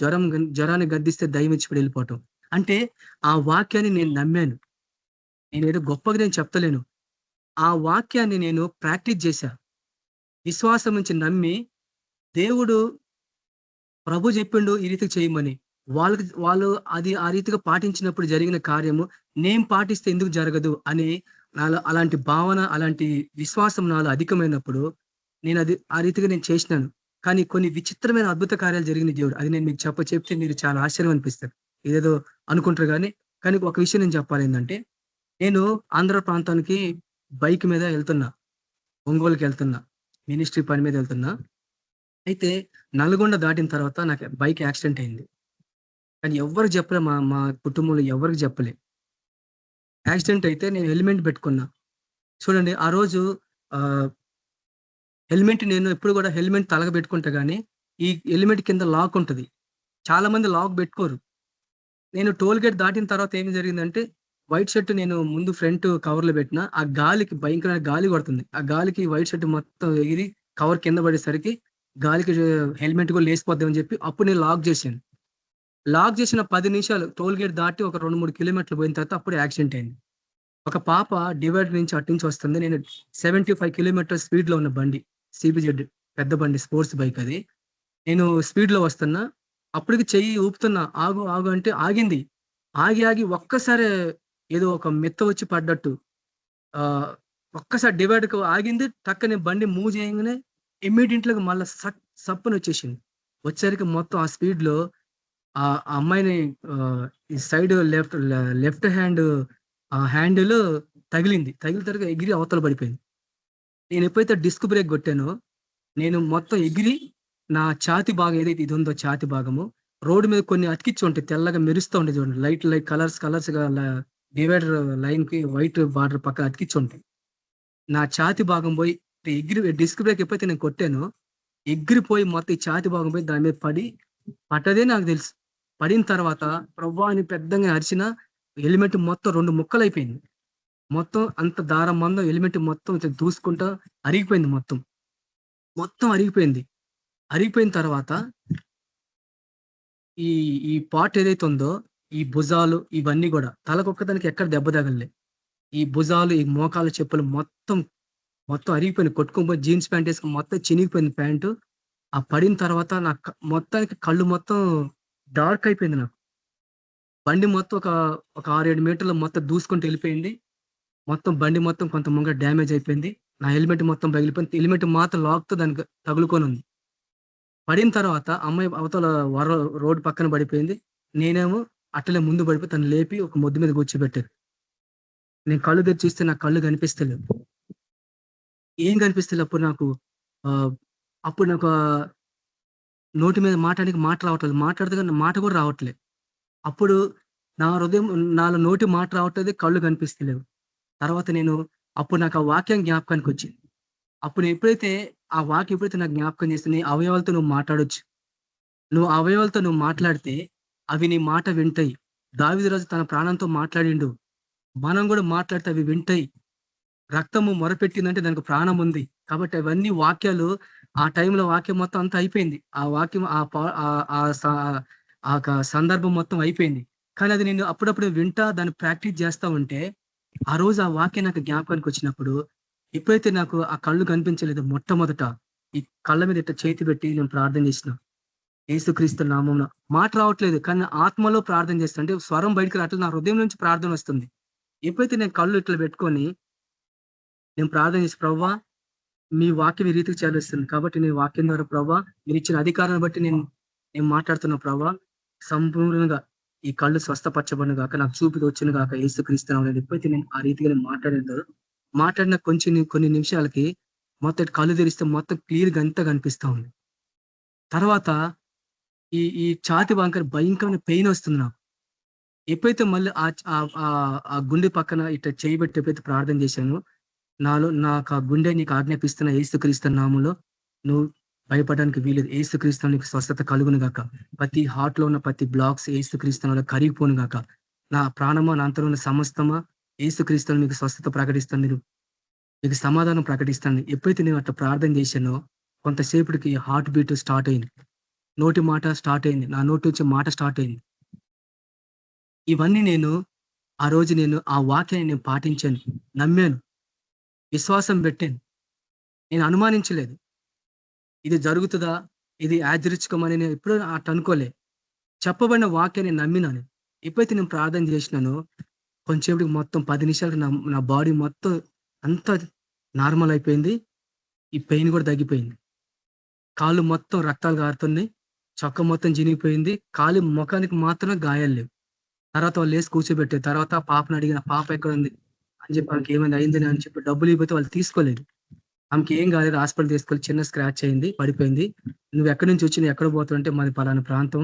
జ్వరాన్ని గద్దిస్తే దయ్యం ఇచ్చిపెట్టి వెళ్ళిపోవటం. అంటే ఆ వాక్యాన్ని నేను నమ్మాను. నేనేదో గొప్పగా నేను చెప్తలేను. ఆ వాక్యాన్ని నేను ప్రాక్టీస్ చేశా. విశ్వాసం నుంచి నమ్మి, దేవుడు ప్రభు చెప్పిండు ఈ రీతిగా చేయమని. వాళ్ళు అది ఆ రీతిగా పాటించినప్పుడు జరిగిన కార్యము, నేను పాటిస్తే ఎందుకు జరగదు అని నాలో అలాంటి భావన, అలాంటి విశ్వాసం నాలో అధికమైనప్పుడు, నేనది ఆ రీతిగా నేను చేసినాను. కానీ కొన్ని విచిత్రమైన అద్భుత కార్యాలు జరిగినాయి దేవుడు. అది నేను మీకు చెప్తే మీరు చాలా ఆశ్చర్యం అనిపిస్తారు. ఇదేదో అనుకుంటారు గానీ, కానీ ఒక విషయం నేను చెప్పాలేందంటే, నేను ఆంధ్ర ప్రాంతానికి బైక్ మీద ఎళ్తున్నా. ఒంగోలుకెళ్తున్నా. మినిస్ట్రీ పని మీద ఎళ్తున్నా. అయితే నల్గొండ దాటిన తర్వాత నాకు బైక్ యాక్సిడెంట్ అయింది. కానీ ఎవ్వరికి చెప్పలే. మా మా కుటుంబంలో ఎవరికీ చెప్పలే. యాక్సిడెంట్ అయితే నేను హెల్మెట్ పెట్టుకున్నా. చూడండి ఆ రోజు ఆహ్, హెల్మెట్ నేను ఎప్పుడు గూడా హెల్మెట్ తలగ పెట్టుకుంటా గానీ, ఈ హెల్మెట్ కింద లాక్ ఉంటది. చాలా మంది లాక్ బెట్టుకోరు. నేను టోల్ గేట్ దాటిన తర్వాత ఏం జరిగిందంటే, వైట్ షర్ట్ నేను ముందు ఫ్రంట్ కవర్‌లో పెట్టినా. ఆ గాలికి భయంకరమైన గాలి కొడుతుంది. ఆ గాలికి వైట్ షర్ట్ మొత్తం ఎగిరి కవర్ కింద పడేసరికి గాలికి హెల్మెట్ కూడా లేసిపోద్దేమని చెప్పి అప్పుడు నేను లాక్ జేశాను. లాక్ జేసిన 10 నిమిషాలు టోల్ గేట్ దాటి ఒక 2, 3 కిలోమీటర్లు పోయిన తర్వాత అప్పుడు యాక్సిడెంట్ అయింది. ఒక పాప డివైడర్ నుంచి అటు నుంచి వస్తుంది. నేను 75 కిలోమీటర్స్ స్పీడ్‌లో ఉన్న బండి. సీబీజెడ్ పెద్ద బండి స్పోర్ట్స్ బైక్ అది. నేను స్పీడ్‌లో వస్తున్నా. అప్పటికి చెయ్యి ఊపుతున్నా. ఆగు, ఆగు అంటే ఆగింది. ఆగి ఒక్కసారే ఏదో ఒక మెత్త వచ్చి పడ్డట్టు ఆహ్, ఒక్కసారి డివైడర్‌కి ఆగింది. టక్కనే బండి మూవ్ చేయంగానే ఇమ్మీడియేట్‌లీగా మళ్ళా సప్పునొచ్చేసింది. వచ్చేసరికి మొత్తం ఆ స్పీడ్‌లో ఆ అమ్మాయిని ఈ సైడ్ లెఫ్ట్ హ్యాండిల్ తగిలింది. తగిలిన తర్వాత ఎగిరి అవతల పడిపోయింది. నేనెప్పుడైతే డిస్క్ బ్రేక్ కొట్టానో, నేను మొత్తం ఎగిరి నా ఛాతీ భాగం ఏదైతే ఇది ఉందో ఛాతీ భాగము, రోడ్ మీద కొన్ని అతికిచ్చి ఉంటాయి. తెల్లగా మెరుస్తా ఉంటాయి చూడండి. లైట్ కలర్స్‌గా డివైడర్ లైన్‌కి వైట్ బార్డర్ పక్కన అతికిచ్చి ఉంటాయి. నా ఛాతీ భాగం పోయి ఎగిరి డిస్క్ బ్రేక్ ఎప్పుడైతే నేను కొట్టానో, ఎగిరిపోయి మొత్తం ఈ ఛాతీ భాగం పోయి దాని మీద పడ్డదే నాకు తెలుసు. పడిన తర్వాత ప్రవ్వా అని పెద్దగా అరిచినా, హెల్మెట్ మొత్తం 2 ముక్కలైపోయింది. మొత్తం అంత దారం మందం హెల్మెట్ మొత్తం ఇట్లా దూసుకుంటా అరిగిపోయింది మొత్తం. మొత్తం అరిగిపోయింది. అరిగిపోయిన తర్వాత ఈ ఈ పార్ట్ ఏదైతే ఉందో, ఈ భుజాలు ఇవన్నీ గూడా తలకొక్కదానికి ఎక్కడ దెబ్బ తగలలే. ఈ భుజాలు, ఈ మోకాళ్ళ చెప్పులు మొత్తం అరిగిపోయినాయి. కొట్టుకొని పోయి జీన్స్ ప్యాంట్ ఏసుకొని మొత్తం చినిగిపోయింది ప్యాంటు. ఆ పడిన తర్వాత మొత్తానికి కళ్ళు మొత్తం డార్క్ అయిపోయింది నాకు. బండి మొత్తం ఒక 6, 7 మీటర్లు మొత్తం దూసుకుంటూ ఎళ్ళిపోయింది. మొత్తం బండి మొత్తం కొంత ముంగట డ్యామేజ్ అయిపోయింది. నా హెల్మెట్ మొత్తం పగిలిపోయింది. హెల్మెట్ మాత్రం లాక్‌తో దానికి తగులుకొనుంది. పడిన తర్వాత అమ్మాయి అవతల రోడ్ పక్కన పడిపోయింది. నేనేమో అట్లనే ముందు పడిపోయి తనని లేపి ఒక మొద్దు మీద కూర్చోబెట్టారు. నేను కళ్ళు తెరిచి చూస్తే నాకు కళ్ళు కనిపిస్తలేవు. ఏం కనిపిస్తలే అప్పుడు నాకు. ఆహ్, అప్పుడు నాకు నోటి మీద మాటానికి మాట రావట్లేదు. మాట్లాడితే గాని మాట కూడా రావట్లే. అప్పుడు నా హృదయం నాలో నోటి మాట రావట్లేదు. కళ్ళు కనిపిస్తలేవు. తర్వాత అప్పుడు నాకు ఆ వాక్యం జ్ఞాపకానికొచ్చింది. అప్పుడు ఎప్పుడైతే ఆ వాక్యం ఎప్పుడైతే నాకు జ్ఞాపకం చేస్తే, నీ అవయవాలతో నువ్వు మాట్లాడొచ్చు. నువ్వు అవయవాలతో నువ్వు మాట్లాడితే అవి నీ మాట వింటాయి. దావీదు రాజు తన ప్రాణంతో మాట్లాడిండు. మనం కూడా మాట్లాడితే అవి వింటాయి. రక్తము మొరపెట్టిందంటే దానికి ప్రాణం ఉంది. కాబట్టి అవన్నీ వాక్యాలు ఆ టైంలో వాక్యం మొత్తం అంతా అయిపోయింది. ఆ వాక్యం ఆ పా ఆహ్, ఆహ్, స ఆ యొక్క సందర్భం మొత్తం అయిపోయింది. కానీ అది నేను అప్పుడప్పుడు వింటా దాన్ని ప్రాక్టీస్ చేస్తా ఉంటే, ఆ రోజు ఆ వాక్యం నాకు జ్ఞాపకానికొచ్చినప్పుడు, ఎప్పుడైతే నాకు ఆ కళ్ళు కనిపించలేదో మొట్టమొదట, ఈ కళ్ళ మీద ఇట్ట చేతి పెట్టి నేను ప్రార్థన చేసిన. యేసుక్రీస్తు నామమున. మాట రావట్లేదు కానీ ఆత్మలో ప్రార్థన చేస్తా. అంటే స్వరం బయటికి రావట్లేదు. నా హృదయం నుంచి ప్రార్థన వస్తుంది. ఎప్పుడైతే నేను కళ్ళు ఇట్లా పెట్టుకొని నేను ప్రార్థన చేసి, ప్రభువా మీ వాక్యం ఈ రీతికి చేరుస్తుంది కాబట్టి నీ వాక్యం ద్వారా ప్రభువా మీరు ఇచ్చిన అధికారాన్ని బట్టి నేను నేను మాట్లాడుతున్నా ప్రభువా, సంపూర్ణంగా ఈ కళ్ళు స్వస్థపరచబడిన గాక, నాకు చూపు వచ్చిన గాక యేసుక్రీస్తు నామమున. ఎప్పుడైతే నేను ఆ రీతిగా నేను మాట్లాడిన కొన్ని నిమిషాలకి మొత్తం కళ్ళు తెరిస్తే మొత్తం క్లియర్‌గా అంతా కనిపిస్తా ఉంది. తర్వాత ఈ ఈ ఛాతీ భయంకరమైన పెయిన్ వస్తుంది నాకు. ఎప్పుడైతే మళ్ళీ ఆ గుండె పక్కన ఇట్లా చేయబెట్టి ఎప్పుడైతే ప్రార్థన చేశానో, నాకు ఆ గుండె నీకు ఆజ్ఞాపిస్తున్న యేసుక్రీస్తు నామములో నువ్వు భయపడడానికి వీలేదు. యేసుక్రీస్తు నీకు స్వస్థత కలుగును గాక. ప్రతి హార్ట్ లో ఉన్న ప్రతి బ్లాక్స్ యేసుక్రీస్తు నామములో కరిగిపోను గాక. నా ప్రాణమా, నా అంతరంలో ఉన్న సమస్తమా యేసుక్రీస్తు మీకు స్వస్థత ప్రకటిస్తాను, మీకు సమాధానం ప్రకటిస్తాను. ఎప్పుడైతే నేను అట్లా ప్రార్థన చేశానో కొంతసేపటికి హార్ట్ బీట్ స్టార్ట్ అయింది. నోటి మాట స్టార్ట్ అయింది. నా నోటి నుంచి మాట స్టార్ట్ అయింది. ఇవన్నీ నేను ఆ రోజు నేను ఆ వాక్యాన్ని నేను పాటించాను, నమ్మాను, విశ్వాసం పెట్టాను. నేను అనుమానించలేదు ఇది జరుగుతుందా, ఇది యాదృచ్ఛికమని నేను ఎప్పుడూ అట్లా అనుకోలే. చెప్పబడిన వాక్యాన్ని నమ్మినాను. ఎప్పుడైతే నేను ప్రార్థన చేసినానో కొంచెంసేపటికి మొత్తం 10 నిమిషాలకు నా బాడీ మొత్తం అంతా నార్మల్ అయిపోయింది. ఈ పెయిన్ కూడా తగ్గిపోయింది. కాళ్ళు మొత్తం రక్తాలు కారుతున్నాయి. చొక్కా మొత్తం చినిగిపోయింది. కాలి ముఖానికి మాత్రమే గాయాలు లేవు. తర్వాత వాళ్ళు లేసి కూర్చోబెట్టారు. తర్వాత పాపను అడిగిన, పాప ఎక్కడ ఉంది అని చెప్పి, ఆమెకి ఏమైంది అయిందని అని చెప్పి డబ్బులు ఇవ్వకపోతే వాళ్ళు తీసుకోలేదు. ఆమెకి ఏం కాలేదు, హాస్పిటల్ తీసుకెళ్ళి చిన్న స్క్రాచ్ అయింది, పడిపోయింది. నువ్వు ఎక్కడి నుంచి వచ్చి నువ్వు ఎక్కడ పోతావంటే మాది పలానా ప్రాంతం,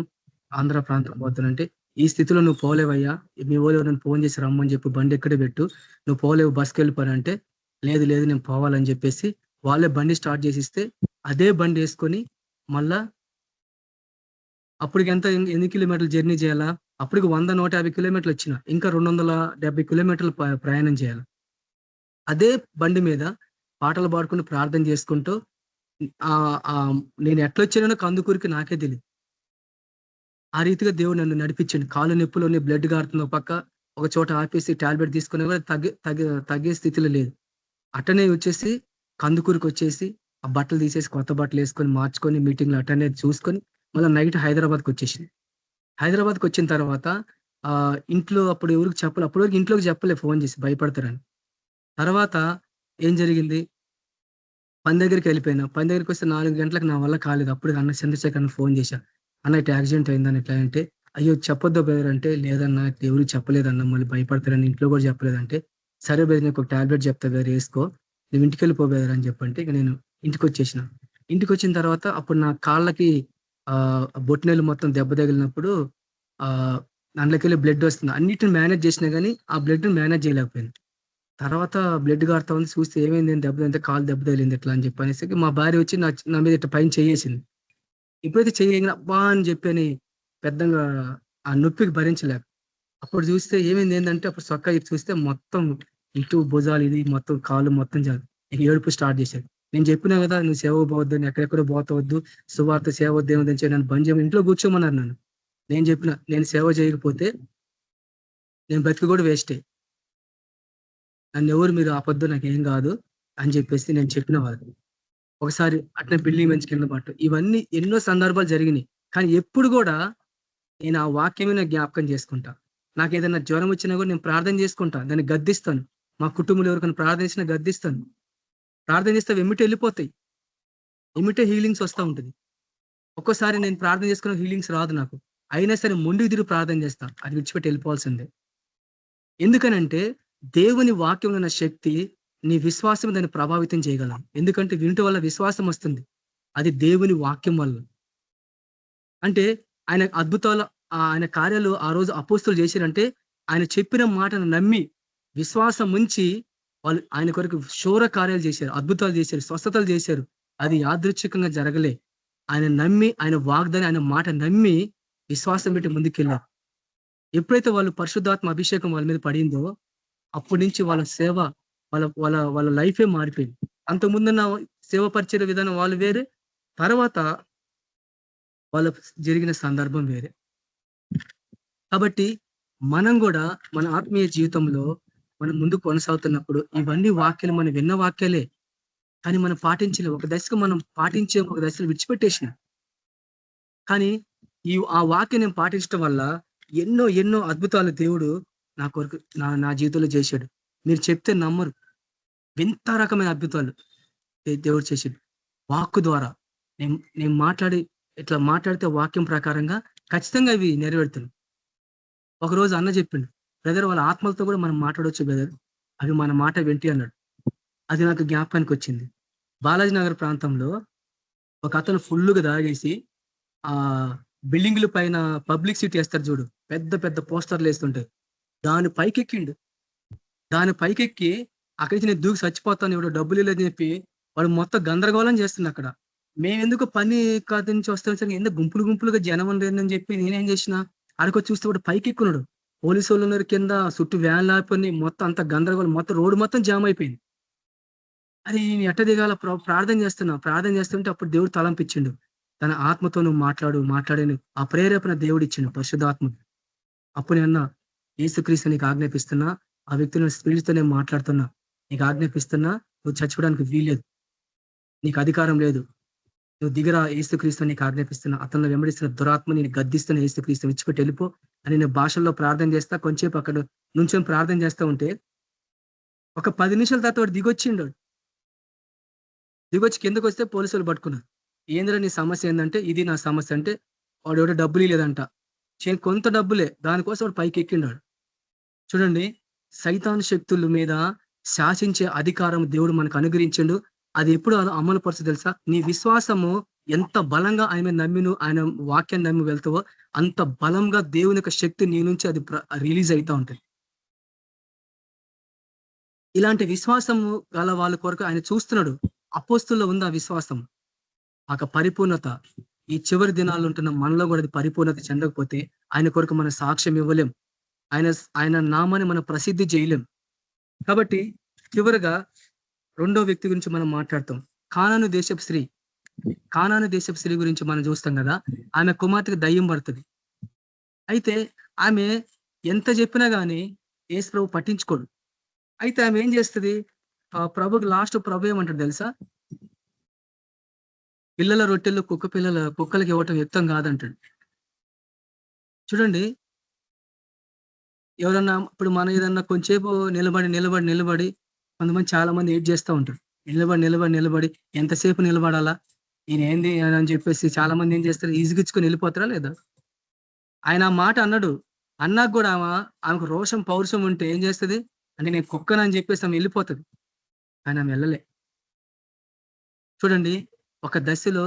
ఆంధ్ర ప్రాంతం పోతానంటే, ఈ స్థితిలో నువ్వు పోలేవయ్యా, మీ వాళ్ళు ఎవరైనా ఫోన్ చేసి రమ్మని చెప్పి బండి ఎక్కడే పెట్టు, నువ్వు పోలేవు బస్కి వెళ్ళిపోనంటే, లేదు లేదు నేను పోవాలని చెప్పేసి వాళ్ళే బండి స్టార్ట్ చేసి ఇస్తే అదే బండి వేసుకొని మళ్ళా అప్పటికి ఎన్ని కిలోమీటర్లు జర్నీ చేయాలా, అప్పటికి 100-150 కిలోమీటర్లు వచ్చిన, ఇంకా 270 కిలోమీటర్లు ప్రయాణం చేయాలి. అదే బండి మీద పాటలు పాడుకుంటూ ప్రార్థన చేసుకుంటూ నేను ఎట్లొచ్చానో కందుకూరికి నాకే తెలియదు. ఆ రీతిగా దేవుడు నన్ను నడిపించండి. కాలు నొప్పులోనే బ్లడ్ గారుతున్న పక్క ఒక చోట ఆపేసి టాబ్లెట్ తీసుకునే కూడా తగ్గే స్థితిలో లేదు. అట్టనే వచ్చేసి కందుకూరికి వచ్చేసి ఆ బట్టలు తీసేసి కొత్త బట్టలు వేసుకొని మార్చుకొని మీటింగ్లో అటెండ్ చూసుకొని మళ్ళీ నైట్ హైదరాబాద్కి వచ్చేసింది. హైదరాబాద్కి వచ్చిన తర్వాత ఇంట్లో అప్పుడు ఎవరికి చెప్పలే, అప్పటి వరకు ఇంట్లోకి చెప్పలే, ఫోన్ చేసి భయపడతారని. తర్వాత ఏం జరిగింది, పని దగ్గరికి వెళ్ళిపోయినా. పని దగ్గరికి వస్తే 4 గంటలకు నా వల్ల కాలేదు. అప్పుడు అన్న చంద్రశేఖర్ ఫోన్ చేశా, అన్న ఇట్లా యాక్సిడెంట్ అయిందని ఇట్లా అంటే, అయ్యో చెప్పొద్దు బ్రదర్ అంటే, లేదన్నా ఎవరు చెప్పలేదన్న, మళ్ళీ భయపడతారని ఇంట్లో కూడా చెప్పలేదంటే, సరే బ్రదర్ నీకు ఒక టాబ్లెట్ చెప్తా బ్రదర్ వేసుకో, నువ్వు ఇంటికి వెళ్ళిపో బ్రదర్ అని చెప్పంటే ఇక నేను ఇంటికి వచ్చేసిన. ఇంటికి వచ్చిన తర్వాత అప్పుడు నా కాళ్ళకి బొట్టినేలు మొత్తం దెబ్బ తగిలినప్పుడు అందులోకెళ్ళి బ్లడ్ వస్తుంది. అన్నిటిని మేనేజ్ చేసినా కానీ ఆ బ్లడ్ మేనేజ్ చేయలేకపోయింది. తర్వాత బ్లడ్ కారుతా ఉంది, చూస్తే ఏమైంది దెబ్బ అంటే, కాలు దెబ్బ తగిలింది ఎట్లా అని చెప్పి అనేసి మా భార్య వచ్చి నా మీద ఇట్లా పైన చేయేసింది. ఎప్పుడైతే చెయ్యగా అబ్బా అని చెప్పని పెద్దగా ఆ నొప్పికి భరించలేక అప్పుడు చూస్తే ఏమైంది ఏంటంటే, అప్పుడు చొక్కా చూస్తే మొత్తం ఇటు భుజాలు ఇది మొత్తం కాళ్ళు మొత్తం ఏడుపు స్టార్ట్ చేశాడు. నేను చెప్పినా కదా నువ్వు సేవ పోవద్దు, నేను ఎక్కడెక్కడో పోతవద్దు, సువార్త సేవ వద్దు ఏమొద్దని నన్ను బంద్ చేయమని ఇంట్లో కూర్చోమన్నారు నన్ను. నేను చెప్పిన, నేను సేవ చేయకపోతే నేను బతికి కూడా వేస్టే, నన్ను ఎవరు మీరు ఆపొద్దు, నాకేం కాదు అని చెప్పేసి నేను చెప్పిన వాళ్ళకి. ఒకసారి అట్నే బిల్డింగ్ మంచి కింద పట్టు, ఇవన్నీ ఎన్నో సందర్భాలు జరిగినాయి. కానీ ఎప్పుడు కూడా నేను ఆ వాక్యమే నాకు జ్ఞాపకం చేసుకుంటా. నాకు ఏదైనా జ్వరం వచ్చినా కూడా నేను ప్రార్థన చేసుకుంటా, దాన్ని గద్దిస్తాను. మా కుటుంబంలో ఎవరికైనా ప్రార్థించినా గద్దిస్తాను. ప్రార్థన చేస్తే ఎమ్మిటే వెళ్ళిపోతాయి, ఎమ్మిటే హీలింగ్స్ వస్తూ ఉంటుంది. ఒక్కోసారి నేను ప్రార్థన చేసుకున్న హీలింగ్స్ రాదు నాకు, అయినా సరే ముందుకు తిరిగి ప్రార్థన చేస్తా, అది విడిచిపెట్టి వెళ్ళిపోవాల్సిందే. ఎందుకనంటే దేవుని వాక్యం ఉన్న శక్తి నీ విశ్వాసం దాన్ని ప్రభావితం చేయగలం. ఎందుకంటే వినటం వల్ల విశ్వాసం వస్తుంది, అది దేవుని వాక్యం వల్ల. అంటే ఆయన అద్భుతాలు, ఆయన కార్యాలు ఆ రోజు అపోస్తులు చేశారంటే ఆయన చెప్పిన మాటను నమ్మి విశ్వాసం ఉంచి వాళ్ళు ఆయన కొరకు శూర కార్యాలు చేశారు, అద్భుతాలు చేశారు, స్వస్థతలు చేశారు. అది యాదృచ్ఛికంగా జరగలే. ఆయన నమ్మి, ఆయన వాగ్దాన్ని, ఆయన మాట నమ్మి విశ్వాసం పెట్టి ముందుకెళ్ళారు. ఎప్పుడైతే వాళ్ళు పరిశుద్ధాత్మ అభిషేకం వాళ్ళ మీద పడిందో అప్పటి నుంచి వాళ్ళ సేవ, వాళ్ళ వాళ్ళ వాళ్ళ లైఫే మారిపోయింది. అంతకుముందున్న సేవ పరిచయ విధానం వాళ్ళు వేరే, తర్వాత వాళ్ళ జరిగిన సందర్భం వేరే. కాబట్టి మనం కూడా మన ఆత్మీయ జీవితంలో మనం ముందుకు కొనసాగుతున్నప్పుడు ఇవన్నీ వాక్యాలు మనం విన్న వాక్యాలే, కానీ మనం పాటించలేము. ఒక దశకు మనం పాటించే, ఒక దశలో విడిచిపెట్టేసిన. కానీ ఆ వాక్యం నేను పాటించడం వల్ల ఎన్నో ఎన్నో అద్భుతాలు దేవుడు నా కొరకు నా జీవితంలో చేశాడు. మీరు చెప్తే నమ్మరు. వింత రకమైన అద్భుతాలు దేవుడు చేసాడు వాక్కు ద్వారా. నేను ఇట్లా మాట్లాడితే వాక్యం ప్రకారంగా ఖచ్చితంగా ఇవి నెరవేరుతున్నాయి. ఒకరోజు అన్న చెప్పిండు, బ్రదర్ వాళ్ళ ఆత్మలతో కూడా మనం మాట్లాడవచ్చు బ్రదర్, అవి మన మాట వింటి అన్నాడు. అది నాకు జ్ఞాపకానికి వచ్చింది. బాలాజీ నగర్ ప్రాంతంలో ఒక అతను ఫుల్లుగా తాగేసి ఆ బిల్డింగ్ల పైన పబ్లిసిటీ వేస్తారు చూడు, పెద్ద పెద్ద పోస్టర్లు వేస్తుంటాయి, దాని పైకెక్కిండు. దాని పైకెక్కి అక్కడి నుంచి నేను దూకి చచ్చిపోతాను, ఇప్పుడు డబ్బులు లేదని చెప్పి వాడు మొత్తం గందరగోళం చేస్తున్నా అక్కడ. మేమెందుకు పని కాదు నుంచి వస్తాం సరే, ఎందుకు గుంపులు గుంపులుగా జనం లేదని చెప్పి నేనేం చేసిన, ఆడికొచ్చి చూస్తే వాడు పైకెక్కున్నాడు. పోలీసు వాళ్ళు ఉన్నారు కింద, చుట్టూ వ్యాన్ లాపని మొత్తం అంత గందరగోళం, మొత్తం రోడ్డు మొత్తం జామ్ అయిపోయింది. అది నేను ఎట్ట దిగాల ప్రార్థన చేస్తుంటే అప్పుడు దేవుడు తలంపించిండు, తన ఆత్మతో నువ్వు మాట్లాడని ఆ ప్రేరేపణ దేవుడు ఇచ్చిండు, పరిశుద్ధాత్మ. అప్పుడు నేను యేసుక్రీస్తు నీకు ఆజ్ఞాపిస్తున్నా, ఆ వ్యక్తులను స్పిరిట్తో నేను మాట్లాడుతున్నా, నీకు ఆజ్ఞాపిస్తున్నా, నువ్వు చచ్చిపోవడానికి వీల్లేదు, నీకు అధికారం లేదు, నువ్వు దిగరా, యేసుక్రీస్తు నీకు ఆజ్ఞాపిస్తున్నా, అతను వెంబడిస్తున్న దురాత్మ నేను గద్దిస్తున్న, యేసుక్రీస్తు విడిచిపెట్టి వెళ్ళిపో అని నేను భాషల్లో ప్రార్థన చేస్తా. కొంచెంసేపు అక్కడ నుంచొని ప్రార్థన చేస్తా ఉంటే ఒక 10 నిమిషాల తర్వాత వాడు దిగొచ్చి కిందకు వస్తే పోలీసులు పట్టుకున్నారు. ఏంద్రా నీ సమస్య ఏంటంటే, ఇది నా సమస్య అంటే, వాడు ఎవడో డబ్బులు లేదంట, కొంత డబ్బులే, దానికోసం వాడు పైకి ఎక్కిండాడు. చూడండి, సైతాను శక్తుల మీద శాసించే అధికారం దేవుడు మనకు అనుగ్రహించిండు. అది ఎప్పుడు అమలు పరచు తెలుసా? నీ విశ్వాసము ఎంత బలంగా ఆయన వాక్యాన్ని నమ్మి వెళ్తావో అంత బలంగా దేవుని యొక్క శక్తి నీ నుంచి అది రిలీజ్ అవుతా ఉంటుంది. ఇలాంటి విశ్వాసము గల వాళ్ళ కొరకు ఆయన చూస్తున్నాడు. అపోస్తుల్లో ఉంది ఆ విశ్వాసం, ఆ పరిపూర్ణత. ఈ చివరి దినాలు ఉంటున్న మనలో కూడా అది పరిపూర్ణత చెందకపోతే ఆయన కొరకు మన సాక్ష్యం ఇవ్వలేం, ఆయన నామాన్ని మనం ప్రసిద్ధి చేయలేం. కాబట్టి చివరిగా రెండో వ్యక్తి గురించి మనం మాట్లాడతాం. కానాను దేశపు స్త్రీ గురించి మనం చూస్తాం కదా. ఆమె కుమార్తెకి దయ్యం పడుతుంది. అయితే ఆమె ఎంత చెప్పినా గానీ యేసు ప్రభు పట్టించుకోడు. అయితే ఆమె ఏం చేస్తుంది, ప్రభుకి లాస్ట్ ప్రభు ఏమంటాడు తెలుసా? పిల్లల రొట్టెలు కుక్కలకి ఇవ్వటం యుక్తం కాదంటాడు. చూడండి, ఎవరన్నా ఇప్పుడు మనం ఏదన్నా కొంచెంసేపు నిలబడి కొంతమంది చాలా మంది ఏడ్ చేస్తూ ఉంటారు. నిలబడి ఎంతసేపు నిలబడాలా, ఈయన ఏంది అని చెప్పేసి చాలా మంది ఏం చేస్తారు, ఈజుగిచ్చుకొని వెళ్ళిపోతారా లేదా? ఆయన ఆ మాట అన్నాక కూడా ఆమెకు రోషం పౌరుషం ఉంటే ఏం చేస్తుంది అంటే, నేను కుక్కనని చెప్పేసి ఆమె వెళ్ళిపోతుంది. కానీ ఆమె వెళ్ళలే. చూడండి, ఒక దశలో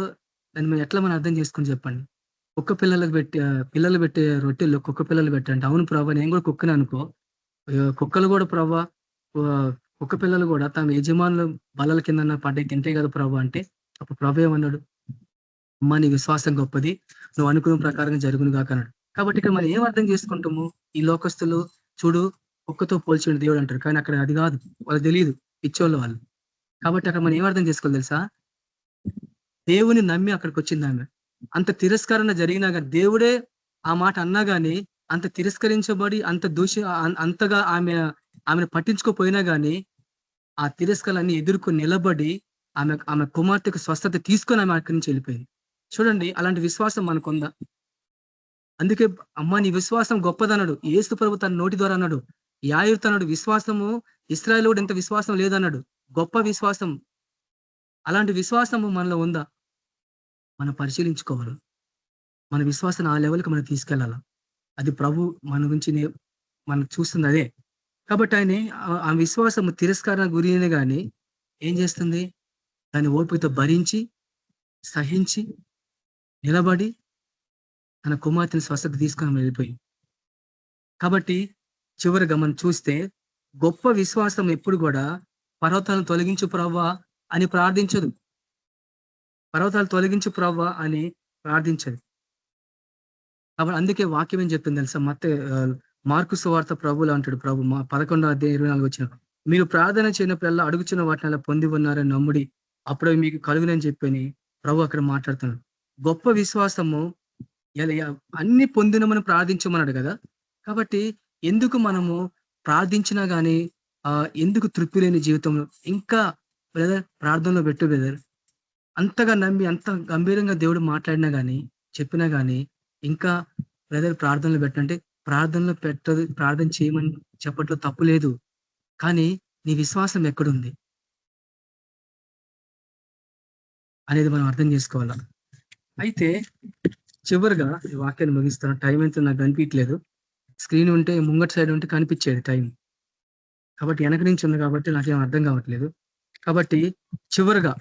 దాన్ని మేము ఎట్లా మనం అర్థం చేసుకుని చెప్పండి. పిల్లలు పెట్టే రొట్టెల్లో కుక్క పిల్లలు పెట్టండి. అవును ప్రభా, నేను కూడా కుక్కనే అనుకో, కుక్కలు కూడా ప్రభా, కుక్క పిల్లలు కూడా తమ యజమానుల బలల కింద పడ్డాయి తింటే కదా ప్రభా అంటే, అప్పుడు ప్రభు ఏమన్నాడు, అమ్మా నీ విశ్వాసం గొప్పది, నువ్వు అనుకున్న ప్రకారంగా జరుగును కాక అన్నాడు. కాబట్టి ఇక్కడ మనం ఏం అర్థం చేసుకుంటాము, ఈ లోకస్తులు చూడు కుక్కతో పోల్చిన దేవుడు అంటారు, కానీ అక్కడ అది కాదు, వాళ్ళకి తెలియదు, పిచ్చోళ్ళు వాళ్ళు. కాబట్టి అక్కడ మనం ఏం అర్థం చేసుకోవాలి తెలుసా? దేవుని నమ్మి అక్కడికి వచ్చింది ఆమె. అంత తిరస్కరణ జరిగినా కానీ, దేవుడే ఆ మాట అన్నా గానీ అంత తిరస్కరించబడి అంతగా ఆమెను పట్టించుకోపోయినా గానీ ఆ తిరస్కరణని ఎదుర్కొని నిలబడి ఆమె కుమార్తెకు స్వస్థత తీసుకొని ఆమె అక్కడి నుంచి వెళ్ళిపోయింది. చూడండి, అలాంటి విశ్వాసం మనకుందా? అందుకే అమ్మా నీ విశ్వాసం గొప్పదన్నాడు యేసు ప్రభు తన నోటి ద్వారా అన్నాడు. యాయిరు తన్నాడు, విశ్వాసము ఇశ్రాయేలు కూడా ఎంత విశ్వాసం లేదన్నాడు. గొప్ప విశ్వాసం. అలాంటి విశ్వాసము మనలో ఉందా? మనం పరిశీలించుకోవాలి. మన విశ్వాసం ఆ లెవెల్కి మనం తీసుకెళ్ళాలి. అది ప్రభు మన గురించి మనం చూస్తుంది అదే. కాబట్టి ఆయన ఆ విశ్వాసము తిరస్కారం గురైన కానీ ఏం చేస్తుంది, దాన్ని ఓపికతో భరించి సహించి నిలబడి తన కుమార్తెని స్వస్థత తీసుకొని వెళ్ళిపోయి. కాబట్టి చివరిగా మనం చూస్తే గొప్ప విశ్వాసం ఎప్పుడు కూడా పర్వతాలను తొలగించు ప్రవ్వా అని ప్రార్థించదు. పర్వతాలు తొలగించు ప్రవ్వా అని ప్రార్థించదు. కాబట్టి అందుకే వాక్యం ఏం చెప్తుంది తెలుసా? మార్కు సువార్త ప్రభువులు అంటాడు, ప్రభు 11:24 మీరు ప్రార్థన చేయనప్పుడల్లా అడుగుచున్న వాటిని పొంది ఉన్నారని నమ్ముడి, అప్పుడు మీకు కలుగునని చెప్పని ప్రభు అక్కడ మాట్లాడుతున్నాడు. గొప్ప విశ్వాసము అన్ని పొందినమని ప్రార్థించమన్నాడు కదా. కాబట్టి ఎందుకు మనము ప్రార్థించినా గానీ ఎందుకు తృప్తి లేని జీవితంలో ఇంకా బ్రదర్ ప్రార్థనలో పెట్టు బ్రదర్, అంతగా నమ్మి అంత గంభీరంగా దేవుడు మాట్లాడినా గానీ చెప్పినా గానీ ఇంకా బ్రదర్ ప్రార్థనలు పెట్టంటే ప్రార్థనలో పెట్టదు, ప్రార్థన చేయమని చెప్పట్లో తప్పు లేదు. కానీ నీ విశ్వాసం ఎక్కడుంది అనేది మనం అర్థం చేసుకోవాలా. అయితే చివరిగా ఈ వాక్యాన్ని ముగిస్తాను. టైం ఎంత నాకు కనిపించలేదు. స్క్రీన్ ఉంటే ముంగటి సైడ్ ఉంటే కనిపించేది టైం. కాబట్టి వెనక నుంచి ఉంది కాబట్టి నాకేం అర్థం కావట్లేదు. కాబట్టి చివరిగా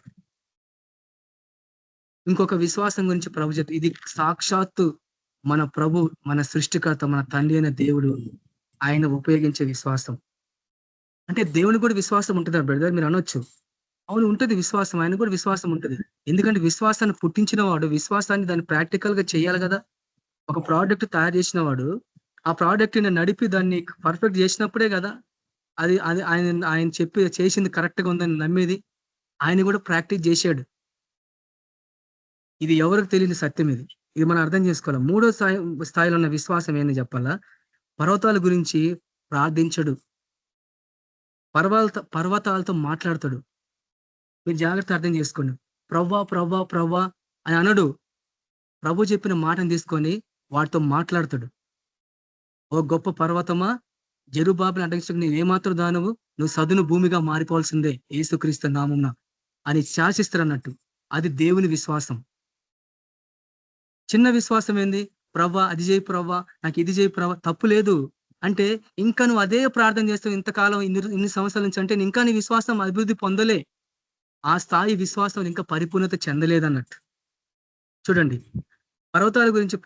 ఇంకొక విశ్వాసం గురించి ప్రభు చెప్తే, ఇది సాక్షాత్తు మన ప్రభు, మన సృష్టికర్త, మన తండ్రి అయిన దేవుడు ఆయన ఉపయోగించే విశ్వాసం. అంటే దేవుని కూడా విశ్వాసం ఉంటుంది బ్రదర్ మీరు అనొచ్చు. అవును ఉంటది విశ్వాసం, ఆయన కూడా విశ్వాసం ఉంటది. ఎందుకంటే విశ్వాసాన్ని పుట్టించిన వాడు విశ్వాసాన్ని దాన్ని ప్రాక్టికల్ గా చేయాలి కదా. ఒక ప్రోడక్ట్ తయారు చేసిన వాడు ఆ ప్రోడక్ట్ ని నడిపి దాన్ని పర్ఫెక్ట్ చేసినప్పుడే కదా అది అది ఆయన ఆయన చెప్పి చేసింది కరెక్ట్ గా ఉందని నమ్మేది. ఆయన కూడా ప్రాక్టీస్ చేశాడు. ఇది ఎవరికి తెలియని సత్యం ఇది. ఇది మనం అర్థం చేసుకోవాలి. మూడో స్థాయిలో ఉన్న విశ్వాసం ఏంది చెప్పాలా? పర్వతాల గురించి ప్రార్థించడు, పర్వతాలతో మాట్లాడతాడు. మీరు జాగ్రత్త అర్థం చేసుకోండి. ప్రవ్వా ప్రవ్వా ప్రవ్వా అని అనడు. ప్రభు చెప్పిన మాటను తీసుకొని వాటితో మాట్లాడతాడు. ఓ గొప్ప పర్వతమా, జెరుబ్బాబెలు అడ్డగించకు, నీవేమాత్రం దానవు, నువ్వు సదును భూమిగా మారిపోవాల్సిందే యేసుక్రీస్తు నామమున అని శాసిస్తారు అన్నట్టు. అది దేవుని విశ్వాసం. చిన్న విశ్వాసం ఏంది? ప్రవ్వా అది చేయి ప్రవ్వా, నాకు ఇది చేయి ప్రవ్వా, తప్పు లేదు. అంటే ఇంకా నువ్వు అదే ప్రార్థన చేస్తావు ఇంతకాలం, ఇన్ని సంవత్సరాల నుంచి, అంటే ఇంకా నీ విశ్వాసం అభివృద్ధి పొందలే. ఆ స్థాయి విశ్వాసం ఇంకా పరిపూర్ణత చెందలేదన్నట్టు. చూడండి, పర్వతాల గురించి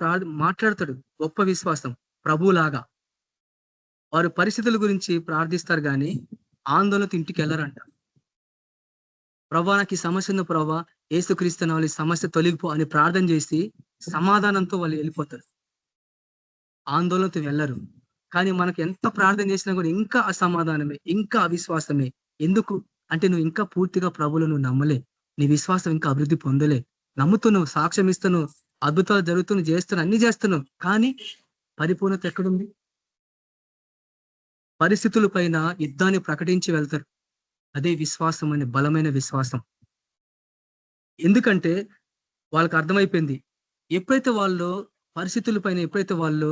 మాట్లాడతాడు. గొప్ప విశ్వాసం. ప్రభులాగా వారు పరిస్థితుల గురించి ప్రార్థిస్తారు కానీ ఆందోళనతో ఇంటికి వెళ్ళరంట. ప్రభా నాకు ఈ సమస్య ఉంది ప్రభా, యేసుక్రీస్తు నామములో ఈ సమస్య తొలగిపో అని ప్రార్థన చేసి సమాధానంతో వాళ్ళు వెళ్ళిపోతారు. ఆందోళనతో వెళ్ళరు. కానీ మనకు ఎంత ప్రార్థన చేసినా కూడా ఇంకా అసమాధానమే, ఇంకా అవిశ్వాసమే. ఎందుకు అంటే నువ్వు ఇంకా పూర్తిగా ప్రభువును నువ్వు నమ్మలే. నీ విశ్వాసం ఇంకా అభివృద్ధి పొందలే. నమ్ముతున్నావు, సాక్ష్యం ఇస్తున్నావు, అద్భుతాలు జరుగుతున్నావు, చేస్తున్నావు, అన్ని చేస్తున్నావు, కానీ పరిపూర్ణత ఎక్కడుంది? పరిస్థితుల పైన యుద్ధాన్ని ప్రకటించి వెళ్తారు. అదే విశ్వాసం అనే బలమైన విశ్వాసం. ఎందుకంటే వాళ్ళకి అర్థమైపోయింది, ఎప్పుడైతే వాళ్ళు పరిస్థితుల పైన ఎప్పుడైతే వాళ్ళు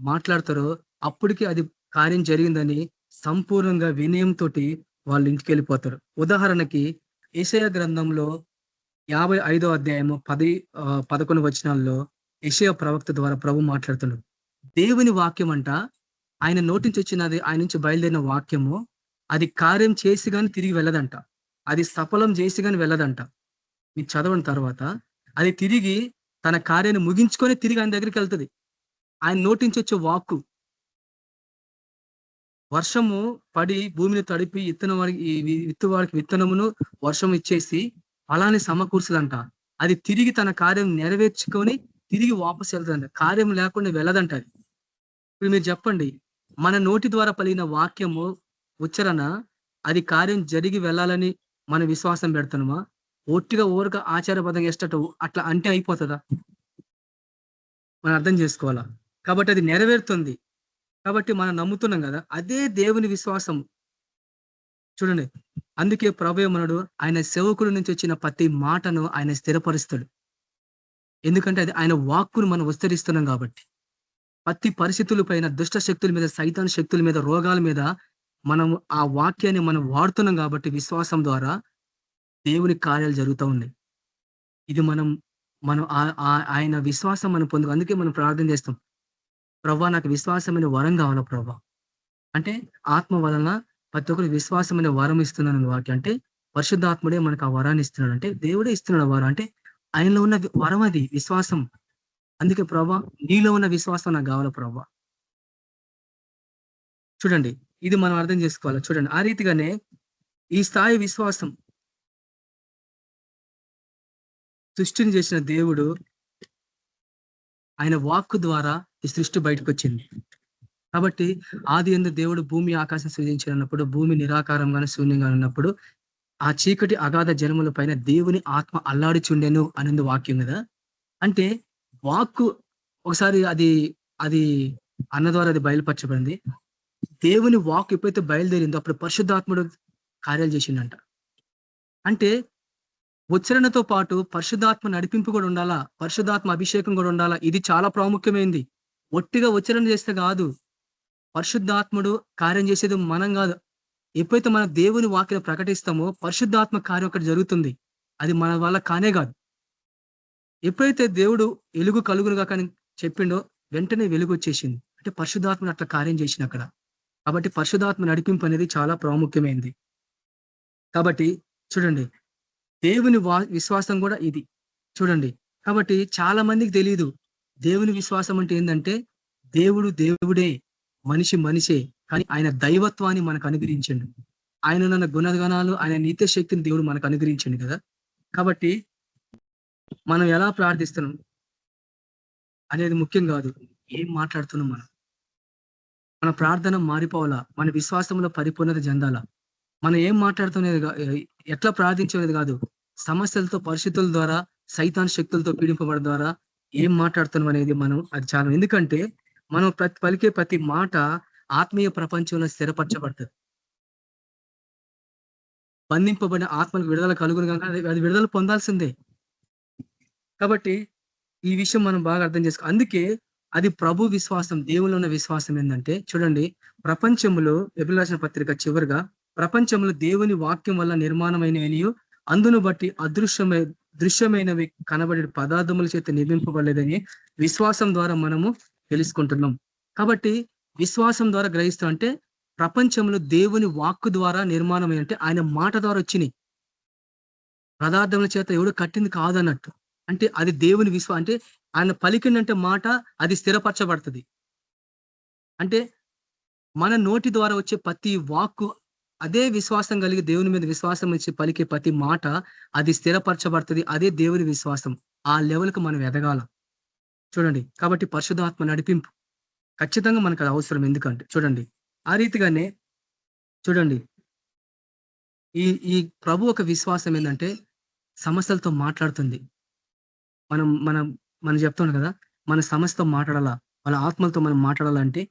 మాట్లాడతారో అప్పటికి అది కార్యం జరిగిందని సంపూర్ణంగా వినయంతో వాళ్ళు ఇంటికి వెళ్ళిపోతారు. ఉదాహరణకి యెషయా గ్రంథంలో 55వ అధ్యాయము 11 వచనాల్లో యెషయా ప్రవక్త ద్వారా ప్రభు మాట్లాడుతున్నాడు. దేవుని వాక్యం అంట, ఆయన నోటి నుంచి వచ్చినది, ఆయన నుంచి బయలుదేరిన వాక్యము అది కార్యం చేసి కానీ తిరిగి వెళ్ళదంట. అది సఫలం చేసి కానీ వెళ్ళదంట. మీరు చదవని తర్వాత అది తిరిగి తన కార్యాన్ని ముగించుకొని తిరిగి ఆయన దగ్గరికి వెళ్తుంది. ఆయన నోటి నుంచి వచ్చే వాక్కు వర్షము పడి భూమిని తడిపి విత్తువాడికి విత్తనమును వర్షం ఇచ్చేసి అలానే సమకూర్చదంట. అది తిరిగి తన కార్యం నెరవేర్చుకొని తిరిగి వాపసు వెళ్తుందంట. కార్యం లేకుండా వెళ్ళదంట. అది ఇప్పుడు మీరు చెప్పండి, మన నోటి ద్వారా పలిగిన వాక్యము ఉచ్చరణ అది కార్యం జరిగి వెళ్ళాలని మన విశ్వాసం పెడుతున్నామా? ఒట్టిగా ఊరక ఆచారబద్ధంగా చేసేటట్టు అట్లా అంటే అయిపోతుందా? మనం అర్థం చేసుకోవాలా. కాబట్టి అది నెరవేరుతుంది. కాబట్టి మనం నమ్ముతున్నాం కదా, అదే దేవుని విశ్వాసం. చూడండి, అందుకే ప్రభువు మనడు ఆయన సేవకుల నుంచి వచ్చిన ప్రతి మాటను ఆయన స్థిరపరుస్తాడు. ఎందుకంటే అది ఆయన వాక్కును మనం విస్తరిస్తున్నాం కాబట్టి. ప్రతి పరిస్థితుల పైన, దుష్ట శక్తుల మీద, సైతాన్ శక్తుల మీద, రోగాల మీద మనం ఆ వాక్యాన్ని మనం వాడుతున్నాం కాబట్టి విశ్వాసం ద్వారా దేవుని కార్యాలు జరుగుతూ ఉన్నాయి. ఇది మనం ఆయన విశ్వాసం మనం పొందు. అందుకే మనం ప్రార్థన చేస్తాం, ప్రభా నాకు విశ్వాసమైన వరం కావాలా ప్రభా. అంటే ఆత్మ వలన ప్రతి ఒక్కరు విశ్వాసమైన వరం ఇస్తున్నాను వాక్యం. అంటే పరిశుద్ధాత్ముడే మనకు ఆ వరాన్ని ఇస్తున్నాడు. అంటే దేవుడే ఇస్తున్నాడు వరం. అంటే ఆయనలో ఉన్న వరం అది విశ్వాసం. అందుకే ప్రభా నీలో ఉన్న విశ్వాసం నాకు కావాలా ప్రభా. చూడండి, ఇది మనం అర్థం చేసుకోవాలి. చూడండి, ఆ రీతిగానే ఈ స్థాయి విశ్వాసం సృష్టిని చేసిన దేవుడు ఆయన వాక్కు ద్వారా ఈ సృష్టి బయటకు వచ్చింది. కాబట్టి ఆది యందు దేవుడు భూమి ఆకాశం సృజించినప్పుడు భూమి నిరాకారంగానే శూన్యంగా ఉన్నప్పుడు ఆ చీకటి అగాధ జలముల పైన దేవుని ఆత్మ అల్లాడిచుండెను అనేది వాక్యం కదా. అంటే వాక్కు ఒకసారి అది అన్న ద్వారా అది బయలుపరచబడింది. దేవుని వాక్ ఎప్పుడైతే బయలుదేరిందో అప్పుడు పరిశుద్ధాత్ముడు కార్యాలు చేసిండంట. అంటే ఉచ్చరణతో పాటు పరిశుద్ధాత్మ నడిపింపు కూడా ఉండాలా, పరిశుద్ధాత్మ అభిషేకం కూడా ఉండాలా. ఇది చాలా ప్రాముఖ్యమైనది. ఒట్టిగా ఉచ్చరణ చేస్తే కాదు, పరిశుద్ధాత్ముడు కార్యం చేసేది మనం కాదు. ఎప్పుడైతే మనం దేవుని వాక్యం ప్రకటిస్తామో పరిశుద్ధాత్మ కార్యం ఒకటి జరుగుతుంది. అది మన వల్ల కానే కాదు. ఎప్పుడైతే దేవుడు వెలుగు కలుగునుగా కానీ చెప్పిండో వెంటనే వెలుగు వచ్చేసింది. అంటే పరిశుద్ధాత్మను అట్లా కార్యం చేసిన అక్కడ. కాబట్టి పరిశుద్ధాత్మ నడిపింపు అనేది చాలా ప్రాముఖ్యమైనది. కాబట్టి చూడండి, దేవుని విశ్వాసం కూడా ఇది చూడండి. కాబట్టి చాలా మందికి తెలియదు దేవుని విశ్వాసం అంటే ఏంటంటే, దేవుడు దేవుడే, మనిషి మనిషే, కానీ ఆయన దైవత్వాన్ని మనకు అనుగ్రహించండు. ఆయన ఉన్న గుణగణాలు, ఆయన నిత్య శక్తిని దేవుడు మనకు అనుగ్రహించండు కదా. కాబట్టి మనం ఎలా ప్రార్థిస్తున్నాం అనేది ముఖ్యం కాదు, ఏం మాట్లాడుతున్నాం మనం. మన ప్రార్థన మారిపోవాలా, మన విశ్వాసంలో పరిపూర్ణత చెందాలా. మనం ఏం మాట్లాడుతున్నది ఎట్లా ప్రార్థించేది కాదు, సమస్యలతో, పరిస్థితుల ద్వారా, సైతాన్ శక్తులతో పీడింపబడడం ద్వారా ఏం మాట్లాడుతున్నాం అనేది మనం అది చాలా. ఎందుకంటే మనం పలికే ప్రతి మాట ఆత్మీయ ప్రపంచంలో స్థిరపరచబడుతుంది. బంధింపబడిన ఆత్మలకు విడుదల కలుగును కనుక అది విడుదల పొందాల్సిందే. కాబట్టి ఈ విషయం మనం బాగా అర్థం చేసుకో. అందుకే అది ప్రభు విశ్వాసం, దేవుళ్ళు ఉన్న విశ్వాసం ఏంటంటే చూడండి, ప్రపంచంలో ఎబ్రియుల రాసిన పత్రిక చివరిగా, ప్రపంచంలో దేవుని వాక్యం వల్ల నిర్మాణమైనవి, అందును బట్టి దృశ్యమైనవి కనబడే పదార్థముల చేత నిర్మింపబడలేదని విశ్వాసం ద్వారా మనము తెలుసుకుంటున్నాం. కాబట్టి విశ్వాసం ద్వారా గ్రహిస్తాం. అంటే ప్రపంచంలో దేవుని వాక్కు ద్వారా నిర్మాణమైన, అంటే ఆయన మాట ద్వారా వచ్చినాయి. పదార్థముల చేత ఎవడు కట్టింది కాదన్నట్టు. అంటే అది దేవుని అంటే ఆయన పలికిందంటే మాట అది స్థిరపరచబడుతుంది. అంటే మన నోటి ద్వారా వచ్చే ప్రతి వాక్కు అదే విశ్వాసం కలిగి దేవుని మీద విశ్వాసం వచ్చి పలికే ప్రతి మాట అది స్థిరపరచబడుతుంది. అదే దేవుని విశ్వాసం. ఆ లెవెల్కు మనం ఎదగాల చూడండి. కాబట్టి పరిశుద్ధాత్మ నడిపింపు ఖచ్చితంగా మనకు అది అవసరం. ఎందుకంటే చూడండి, ఆ రీతిగానే చూడండి, ఈ ఈ ప్రభు ఒక విశ్వాసం ఏంటంటే సమస్యలతో మాట్లాడుతుంది. మనం చెప్తున్నాం కదా, మన సమస్యతో మాట్లాడాలా, వాళ్ళ ఆత్మలతో మనం మాట్లాడాలంటే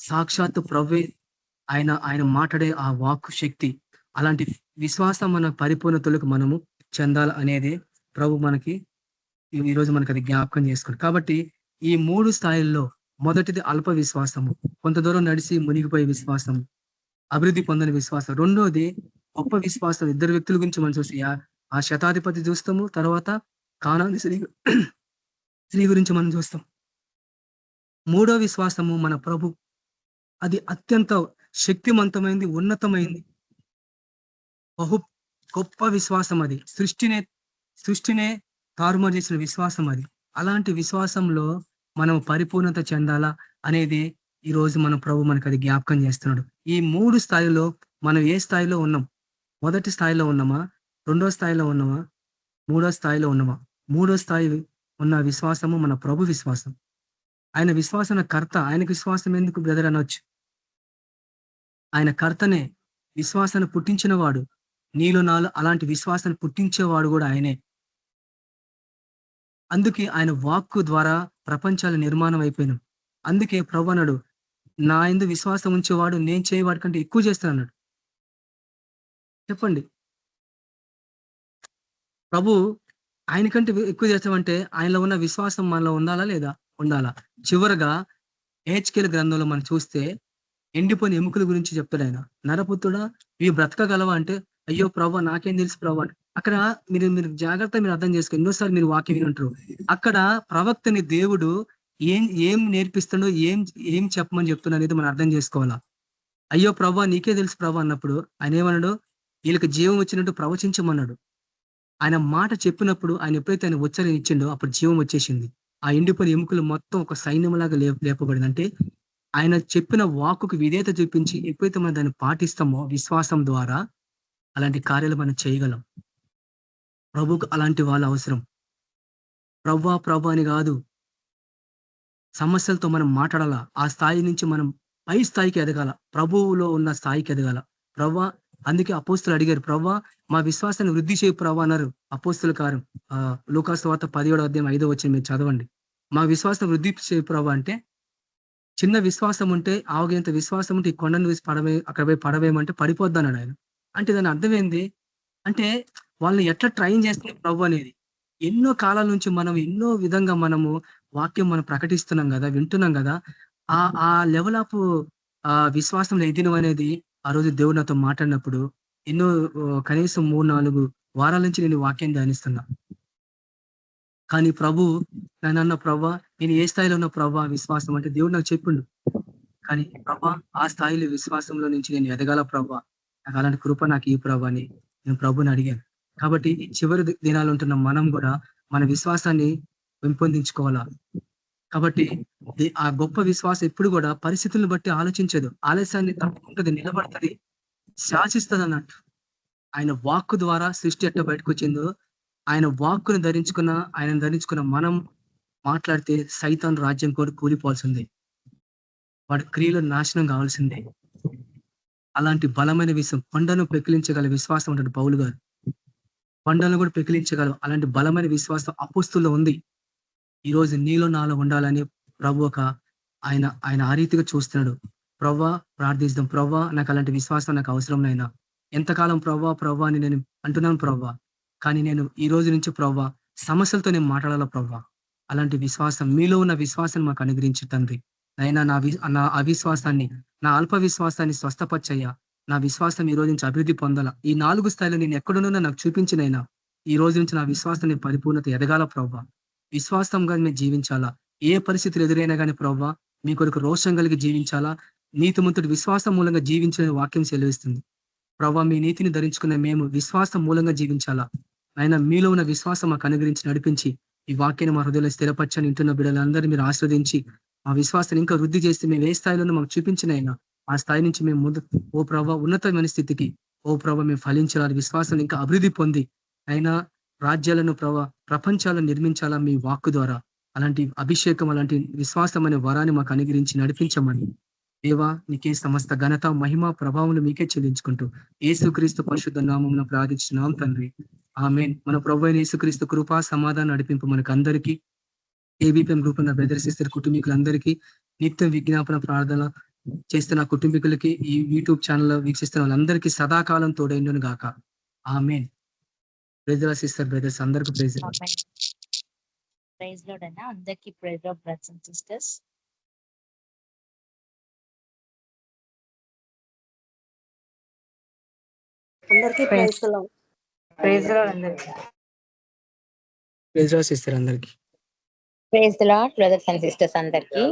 సాక్షాత్తు ప్రభువే ఆయన మాట్లాడే ఆ వాక్కు శక్తి. అలాంటి విశ్వాసం మన పరిపూర్ణతలకు మనము చెందాలి అనేది ప్రభు మనకి ఈరోజు మనకి అది జ్ఞాపకం చేసుకోండి. కాబట్టి ఈ 3 స్థాయిల్లో మొదటిది అల్ప విశ్వాసము, కొంత దూరం నడిచి మునిగిపోయే విశ్వాసం, అభివృద్ధి పొందని విశ్వాసం. రెండోది గొప్ప విశ్వాసం. 2 వ్యక్తుల గురించి మనం చూసి ఆ శతాధిపతి చూస్తాము, తర్వాత కానాని స్త్రీ గురించి మనం చూస్తాం. మూడో విశ్వాసము మన ప్రభు. అది అత్యంత శక్తివంతమైంది, ఉన్నతమైంది, బహు గొప్ప విశ్వాసం. అది సృష్టినే తారుమారు చేసిన విశ్వాసం అది. అలాంటి విశ్వాసంలో మనం పరిపూర్ణత చెందాలా అనేది ఈ రోజు మన ప్రభు మనకు అది జ్ఞాపకం చేస్తున్నాడు. ఈ 3 స్థాయిలో మనం ఏ స్థాయిలో ఉన్నాం? మొదటి స్థాయిలో ఉన్నామా? రెండో స్థాయిలో ఉన్నామా? మూడో స్థాయిలో ఉన్నామా? మూడో స్థాయి ఉన్న విశ్వాసము మన ప్రభు విశ్వాసం. ఆయన విశ్వాసం కర్త. ఆయనకు విశ్వాసం ఎందుకు బ్రదర్ అనొచ్చు? ఆయన కర్తనే, విశ్వాసాన్ని పుట్టించిన వాడు. నీలో నాలో అలాంటి విశ్వాసాన్ని పుట్టించేవాడు కూడా ఆయనే. అందుకే ఆయన వాక్కు ద్వారా ప్రపంచాల నిర్మాణం అయిపోయినాం. అందుకే ప్రభు అన్నాడు, నా యందు విశ్వాసం ఉంచేవాడు నేను చేయవాడి కంటే ఎక్కువ చేస్తాను అన్నాడు. చెప్పండి, ప్రభు ఆయనకంటే ఎక్కువ చేస్తామంటే ఆయనలో ఉన్న విశ్వాసం మనలో ఉండాలా లేదా? ఉండాలా. చివరగా హెచ్కేల్ గ్రంథంలో మనం చూస్తే ఎండిపోయిన ఎముకల గురించి చెప్తాడు ఆయన. నరపుత్రుడా, ఇవి బ్రతకగలవా అంటే, అయ్యో ప్రభు నాకేం తెలుసు ప్రభు. అక్కడ మీరు జాగ్రత్త మీరు అర్థం చేసుకోండి. ఎన్నోసార్లు మీరు వాక్యం వింటారు. అక్కడ ప్రవక్తని దేవుడు ఏం నేర్పిస్తాడో, ఏం చెప్పమని చెప్తున్నా అనేది మనం అర్థం చేసుకోవాలా. అయ్యో ప్రభు నీకే తెలుసు ప్రభు అన్నప్పుడు ఆయన ఏమన్నాడు? వీళ్ళకి జీవం వచ్చినట్టు ప్రవచించమన్నాడు. ఆయన మాట చెప్పినప్పుడు ఆయన ఎప్పుడైతే ఆయన ఉచ్చరణ ఇచ్చిండో అప్పుడు జీవం వచ్చేసింది. ఆ ఎండిపోయిన ఎముకలు మొత్తం ఒక సైన్యంలాగా లేపబడింది. అంటే ఆయన చెప్పిన వాక్కుకు విధేయత చూపించి ఎప్పుడైతే మనం దాన్ని పాటిస్తామో విశ్వాసం ద్వారా అలాంటి కార్యాలు మనం చేయగలం. ప్రభుకు అలాంటి వాళ్ళు అవసరం. ప్రభు అని కాదు, సమస్యలతో మనం మాట్లాడాలా. ఆ స్థాయి నుంచి మనం పై స్థాయికి ఎదగాల, ప్రభువులో ఉన్న స్థాయికి ఎదగాల. ప్రభు అందుకే అపోస్తులు అడిగారు, ప్రభు మా విశ్వాసాన్ని వృద్ధి చేయ ప్రభు అన్నారు. అపోస్తుల కార్యం లూకాసు వార్త 17వ అధ్యాయం 5వ వచనం మీరు చదవండి. మా విశ్వాసం వృద్ధి చేయ ప్రభు అంటే, చిన్న విశ్వాసం ఉంటే, ఆవగేంత విశ్వాసం ఉంటే ఈ కొండను వేసి అక్కడ పోయి పడవేయమంటే పడిపోద్ది అన్నాడు ఆయన. అంటే దాని అర్థం ఏంది అంటే వాళ్ళని ఎట్లా ట్రైన్ చేస్తుంది ప్రభు అనేది. ఎన్నో కాలాల నుంచి మనం ఎన్నో విధంగా మనము వాక్యం మనం ప్రకటిస్తున్నాం కదా, వింటున్నాం కదా. ఆ లెవెల్ ఆఫ్ విశ్వాసంలో ఎదినం అనేది ఆ రోజు దేవుడు నాతో మాట్లాడినప్పుడు ఎన్నో కనీసం 3-4 వారాల నుంచి నేను వాక్యం ధ్యానిస్తున్నా. కానీ ప్రభు నన్ను ప్రభా, నేను ఏ స్థాయిలో ఉన్న ప్రభా విశ్వాసం అంటే దేవుడు నాకు చెప్పిండు. కానీ ప్రభా, ఆ స్థాయిలో విశ్వాసంలో నుంచి నేను ఎదగాల ప్రభా, నాకు అలాంటి కృప నాకు ఈ ప్రభా అని నేను ప్రభుని అడిగాను. కాబట్టి ఈ చివరి దినాలు ఉంటున్న మనం కూడా మన విశ్వాసాన్ని పెంపొందించుకోవాలా. కాబట్టి ఆ గొప్ప విశ్వాసం ఎప్పుడు కూడా పరిస్థితులను బట్టి ఆలోచించదు. ఆలస్యాన్ని తప్పుకుంటది, నిలబడుతుంది, శాసిస్తుంది అన్నట్టు. ఆయన వాక్కు ద్వారా సృష్టి ఎట్ట బయటకు వచ్చిందో, ఆయన వాక్కును ధరించుకున్న మనం మాట్లాడితే సైతాన్ రాజ్యం కూడా కూలిపోవాల్సిందే. వాడి క్రియలు నాశనం కావాల్సిందే. అలాంటి బలమైన కొండను పెకిలించగల విశ్వాసం ఉంటాడు పౌలు గారు. కొండలను కూడా పెకిలించగలవు అలాంటి బలమైన విశ్వాసం అపోస్తుల్లో ఉంది. ఈ రోజు నీలో నాలో ఉండాలని ప్రభు ఆయన ఆ రీతిగా చూస్తున్నాడు. ప్రవ్వా ప్రార్థిస్తాం, ప్రవ్వా నాకు అలాంటి విశ్వాసం నాకు అవసరం నైనా. ఎంతకాలం ప్రవ్వా అని నేను అంటున్నాను ప్రవ్వా, కానీ నేను ఈ రోజు నుంచి ప్రవ్వా సమస్యలతో నేను మాట్లాడాలా ప్రవ్వా. అలాంటి విశ్వాసం మీలో ఉన్న విశ్వాసాన్ని మాకు అనుగ్రహించు తండ్రి. నైనా నా అవిశ్వాసాన్ని, నా అల్ప విశ్వాసాన్ని స్వస్థపచ్చయ్యా. నా విశ్వాసం ఈ రోజు నుంచి అభివృద్ధి పొందాల. ఈ 4 స్థాయిలో నేను ఎక్కడున్నా నాకు చూపించినైనా ఈ రోజు నుంచి నా విశ్వాసాన్ని పరిపూర్ణత ఎదగాల ప్రవ్వా. విశ్వాసంగా మేము జీవించాలా. ఏ పరిస్థితులు ఎదురైనా కానీ ప్రవ్వా మీ కొరకు రోషం కలిగి జీవించాలా. నీతిమంతుడు విశ్వాసం మూలంగా జీవించిన వాక్యం సెలవిస్తుంది. ప్రవ్వా మీ నీతిని ధరించుకున్న మేము విశ్వాసం మూలంగా జీవించాలా. ఆయన మీలో ఉన్న విశ్వాసం మాకు అనుగ్రహించి నడిపించి ఈ వాక్యాన్ని మా హృదయంలో స్థిరపరచని వింటున్న బిడ్డలందరినీ మీరు ఆస్వాదించి ఆ విశ్వాసాన్ని ఇంకా వృద్ధి చేస్తే మేము ఏ స్థాయిలోనూ మాకు చూపించినైనా ఆ స్థాయి నుంచి మేము ఓ ప్రభా ఉన్నతమైన స్థితికి ఓ ప్రభా మేము ఫలించాలి. విశ్వాసం ఇంకా అభివృద్ధి పొంది అయినా రాజ్యాలను ప్రపంచాలను నిర్మించాలా మీ వాక్కు ద్వారా. అలాంటి అభిషేకం, అలాంటి విశ్వాసం అనే వరాన్ని మాకు అనుగ్రహించి నడిపించమని దేవా నీకే సమస్త ఘనత, మహిమ, ప్రభావములు మీకే చెల్లించుకుంటూ యేసుక్రీస్తు పరిశుద్ధ నామమున ప్రార్థించున్నాం తండ్రి. ఆమేన్. మన ప్రభువైన యేసుక్రీస్తు కృపా సమాధానం నడిపింపు మనకు అందరికీ, ఏబీపీఎం గ్రూప్ ఉన్న బ్రదర్ సిస్టర్ కుటుంబీకులందరికీ, నిత్యం విజ్ఞాపన ప్రార్థన చేస్తున్న కుటుంబీకులకి, ఈ యూట్యూబ్ ఛానల్ వీక్షిస్తున్న వాళ్ళందరికీ సదాకాలం తోడైండును గాక. ఆమేన్. ప్రైజ్ లార్డ్ సిస్టర్, బ్రదర్స్ అందరికీ ప్రైజ్ లార్డ్. ప్రైజ్ లార్డ్ అన్న అందరికీ praise lord brothers and sisters. అందరికీ ప్రైజ్ లార్డ్. ప్రైజ్ లార్డ్ అందరికీ. ప్రైజ్ లార్డ్ సిస్టర్ అందరికీ. Praise lord brothers and sisters అందరికీ.